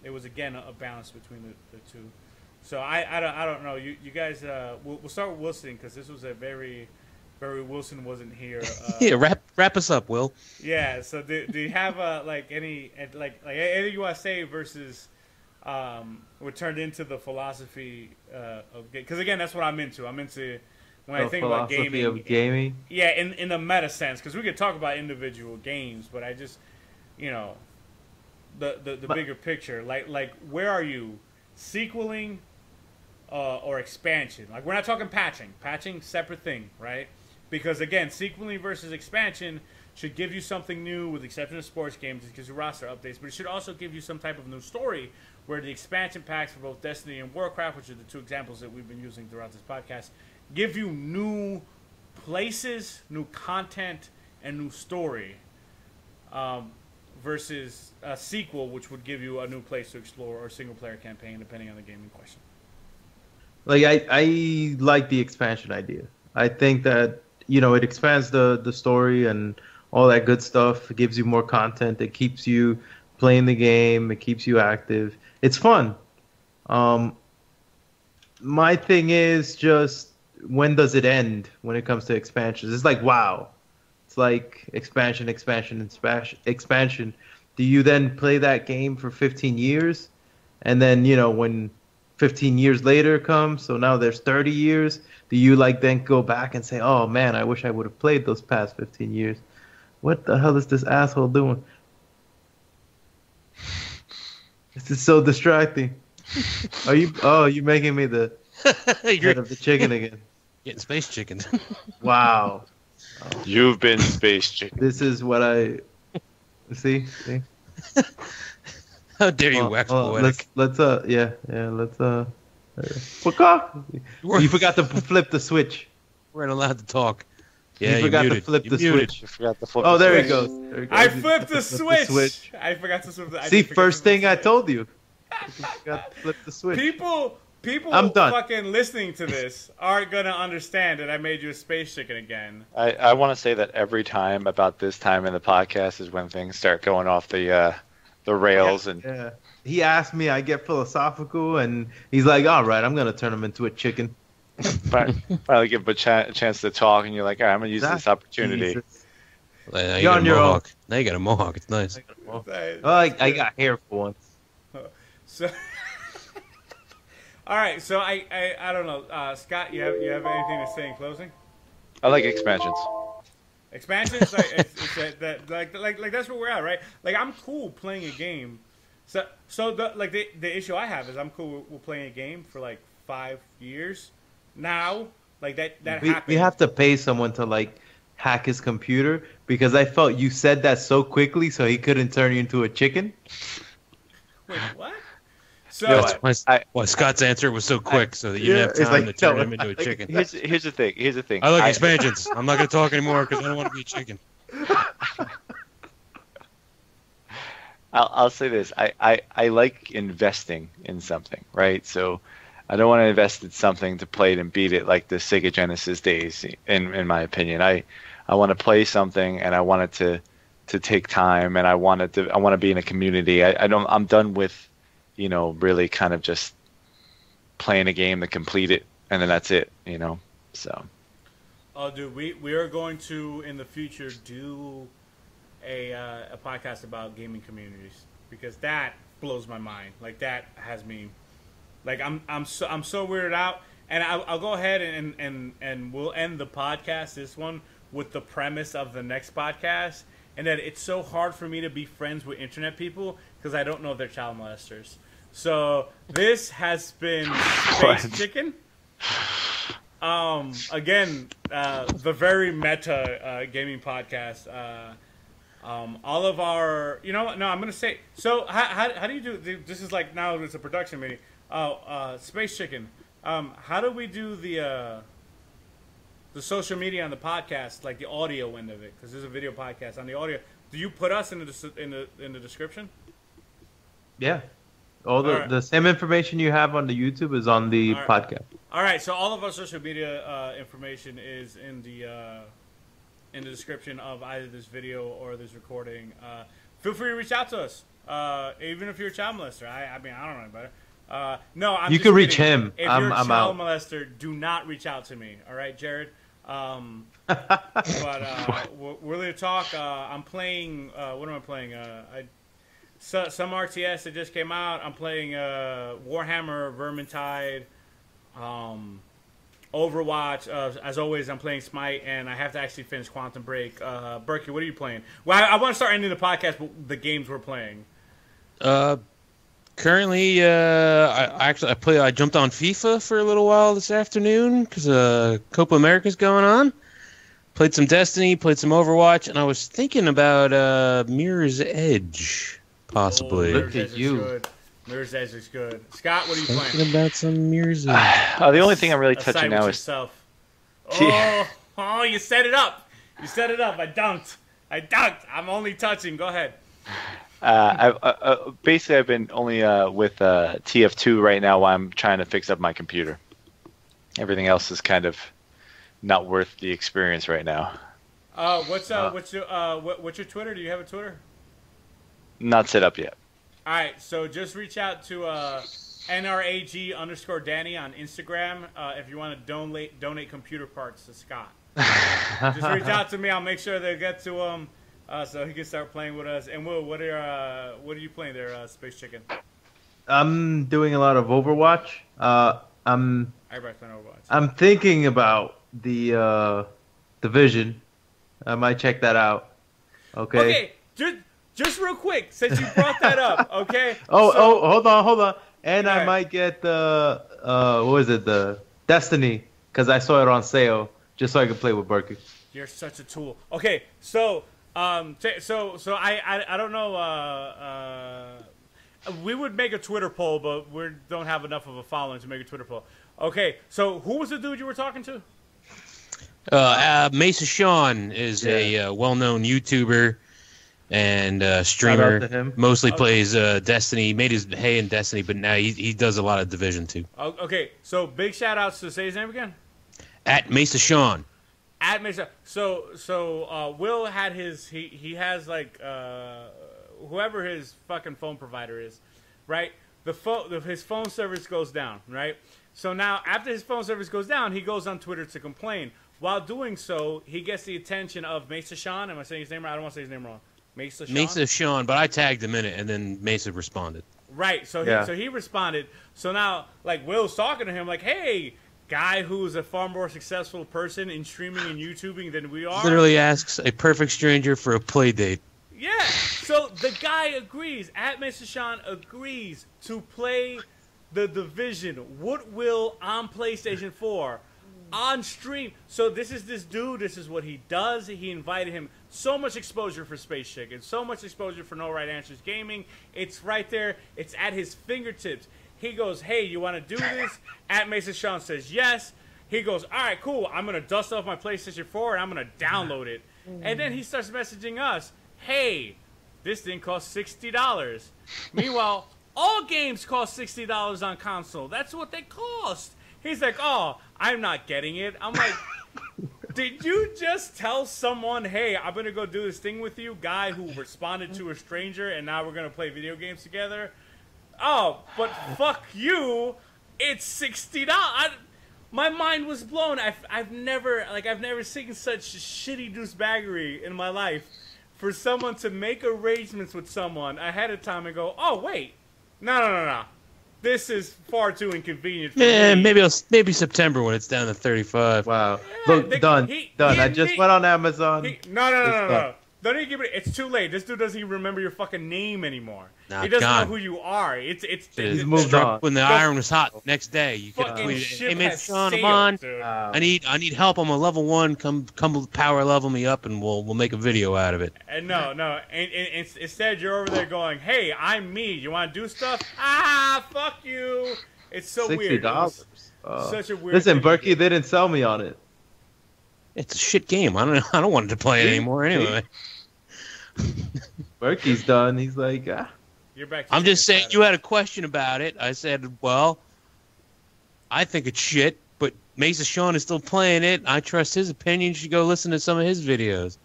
it was again a balance between the two. So I don't know. You guys, we'll start with Wilson, because this was a very Barry Wilson wasn't here. Yeah, wrap us up, Will. Yeah. So do you have any USA versus what turned into the philosophy of because again that's what I'm into. I'm into when I think about gaming. Of gaming. Yeah, in a meta sense, because we could talk about individual games, but I just the bigger picture. Like where are you sequeling or expansion? Like we're not talking patching. Patching separate thing, right? Because again, sequeling versus expansion should give you something new, with the exception of sports games, it gives you roster updates, but it should also give you some type of new story, where the expansion packs for both Destiny and Warcraft, which are the two examples that we've been using throughout this podcast, give you new places, new content, and new story, versus a sequel, which would give you a new place to explore, or a single-player campaign, depending on the game in question. Like I like the expansion idea. I think that it expands the story and all that good stuff. It gives you more content. It keeps you playing the game. It keeps you active. It's fun. My thing is just, when does it end when it comes to expansions? It's like, wow. It's like expansion. Do you then play that game for 15 years? And then, when 15 years later comes, so now there's 30 years, do you then go back and say, oh man, I wish I would have played those past 15 years? What the hell is this asshole doing? This is so distracting. You making me the head of the chicken again. Getting space chicken. Wow. You've been space chicken. This is what I see. How dare you wax poetic? Let's You forgot to flip the switch. We're not allowed to talk. Yeah, you forgot to flip the switch. You forgot to flip Oh, the there switch. he goes. I flipped the switch. I forgot to flip the switch. See, first thing I told you. You forgot to flip the switch. People I'm done. fucking listening to this aren't gonna understand that I made you a space chicken again. I want to say that every time about this time in the podcast is when things start going off the rails. Yeah. He asked me, I get philosophical, and he's like, all right, I'm going to turn him into a chicken. Finally give him a chance to talk, and you're like, all right, I'm going to use this opportunity. Now You're on your own. Now you got a mohawk. It's nice. I got hair for once. So, all right. So I don't know, Scott. You have anything to say in closing? I like expansions. Expansions, like that's where we're at, right? Like I'm cool playing a game. So the issue I have is I'm cool with playing a game for like 5 years now. Like that happened. We have to pay someone to hack his computer, because I felt you said that so quickly, so he couldn't turn you into a chicken. Wait, what? So That's why Scott's answer was so quick, so that you didn't have time to turn him into a chicken. Here's the thing. I like expansions. I'm not going to talk anymore because I don't want to be a chicken. I'll say this. I like investing in something, right? So I don't want to invest in something to play it and beat it like the Sega Genesis days, in my opinion. I want to play something, and I want it to take time, and I want to be in a community. I'm done with really kind of just playing a game to complete it, and then that's it, so. Oh, dude, we are going to, in the future, do a podcast about gaming communities, because that blows my mind. Like, that has me, like, I'm so weirded out, and I'll go ahead and we'll end the podcast, this one, with the premise of the next podcast, and that it's so hard for me to be friends with internet people because I don't know if they're child molesters. So this has been Space Chicken. Again, the very meta gaming podcast. All of our, you know what? No, I'm gonna say. So how do you do? This is like, now it's a production meeting. Space Chicken. How do we do the social media on the podcast, like the audio end of it? Because there's a video podcast on the audio. Do you put us in the description? Yeah. The same information you have on the YouTube is on the podcast. All right, so all of our social media information is in the description of either this video or this recording. Feel free to reach out to us, even if you're a child molester. I mean, I don't know about it. No, I'm. You just can reach kidding. him. If you're a child molester, do not reach out to me. All right, Jared. We're talk. I'm playing. What am I playing? Some RTS that just came out. I'm playing Warhammer Vermintide, Overwatch. As always, I'm playing Smite, and I have to actually finish Quantum Break. Berkey, what are you playing? Well, I want to start ending the podcast, but the games we're playing. Currently, I jumped on FIFA for a little while this afternoon because Copa America's going on. Played some Destiny, played some Overwatch, and I was thinking about Mirror's Edge, possibly. Mirror's Edge is good. Mirror's Edge is good. Scott, what are you playing? Thinking about some Mirror's Edge. The only thing I'm really touching now is... Yourself. Oh, you set it up. You set it up. I dunked. I'm only touching. Go ahead. Basically, I've been only with TF2 right now while I'm trying to fix up my computer. Everything else is kind of not worth the experience right now. What's your Twitter? Do you have a Twitter? Not set up yet. All right, so just reach out to NRAG_Danny on Instagram if you want to donate computer parts to Scott. Just reach out to me. I'll make sure they get to him. So he can start playing with us. And Will, what are you playing there, Space Chicken? I'm doing a lot of Overwatch. Everybody's playing Overwatch. I'm thinking about the Division. I might check that out. Okay. Just real quick, since you brought that up, okay? Hold on. And I might get the Destiny, because I saw it on sale, just so I can play with Berkey. You're such a tool. Okay, so I don't know. We would make a Twitter poll, but we don't have enough of a following to make a Twitter poll. Okay, so who was the dude you were talking to? Mesa Sean is a well-known YouTuber and streamer. Mostly plays Destiny. He made his hay in Destiny, but now he does a lot of Division too. Okay, so big shout-outs to say his name again? At Mesa Sean. At Mesa. So Will had his he has like whoever his fucking phone provider is, right? His phone service goes down, right? So now after his phone service goes down, he goes on Twitter to complain. While doing so, he gets the attention of Mesa Sean. Am I saying his name right? I don't want to say his name wrong. Mesa Sean. Mesa Sean, but I tagged him in it, and then Mesa responded. Right. So he responded. So now like Will's talking to him like, hey, guy who's a far more successful person in streaming and YouTubing than we are. Literally asks a perfect stranger for a play date. Yeah. So the guy agrees. At Mr. Sean agrees to play the Division Woodwill on PlayStation 4 on stream. So this dude. This is what he does. He invited him. So much exposure for Space Chicken. So much exposure for No Right Answers Gaming. It's right there. It's at his fingertips. He goes, hey, you want to do this? At Mason Sean says yes. He goes, all right, cool. I'm going to dust off my PlayStation 4 and I'm going to download it. And then he starts messaging us, hey, this thing costs $60. Meanwhile, all games cost $60 on console. That's what they cost. He's like, oh, I'm not getting it. I'm like, did you just tell someone, hey, I'm going to go do this thing with you, guy who responded to a stranger, and now we're going to play video games together? Oh, but fuck you, it's $60. My mind was blown. I've never seen such shitty douchebaggery in my life. For someone to make arrangements with someone ahead of time and go, oh wait, no, this is far too inconvenient for me. Maybe September when it's down to 35. Wow. Yeah, Look, done. I just went on Amazon. No. Don't even give it. It's too late. This dude doesn't even remember your fucking name anymore. Nah, he doesn't gone. know who you are. He's moved on. When the iron was hot, next day you could have tweeted, "Hey, man, Sean, I'm on. I need help. I'm a level 1. Come power level me up, and we'll make a video out of it." And no. And instead, you're over there going, "Hey, I'm me. You want to do stuff? Ah, fuck you." It's so weird. $60. Such a weird. Listen, Berkey, they didn't sell me on it. It's a shit game. I don't want to play it anymore anyway. Berkey's done. He's like, You're back to I'm just saying you had a question about it. I said, well, I think it's shit, but Mesa Sean is still playing it. I trust his opinion. You should go listen to some of his videos.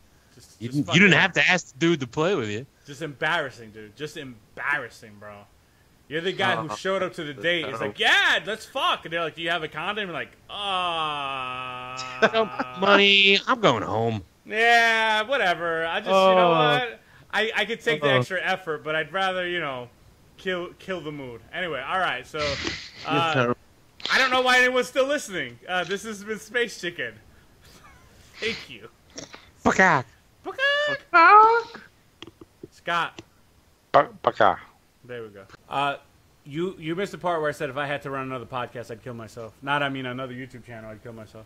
You didn't have to ask the dude to play with you. Just embarrassing, dude. Just embarrassing, bro. You're the guy who showed up to the date. It's like, yeah, let's fuck. And they're like, do you have a condom? You're like, money. I'm going home. Yeah, whatever. I just, you know what? I could take the extra effort, but I'd rather, kill the mood. Anyway, all right. So, I don't know why anyone's still listening. This has been Space Chicken. Thank you. Baka. Scott. Baka. There we go. You missed the part where I said if I had to run another podcast, I'd kill myself. Not, I mean, another YouTube channel, I'd kill myself.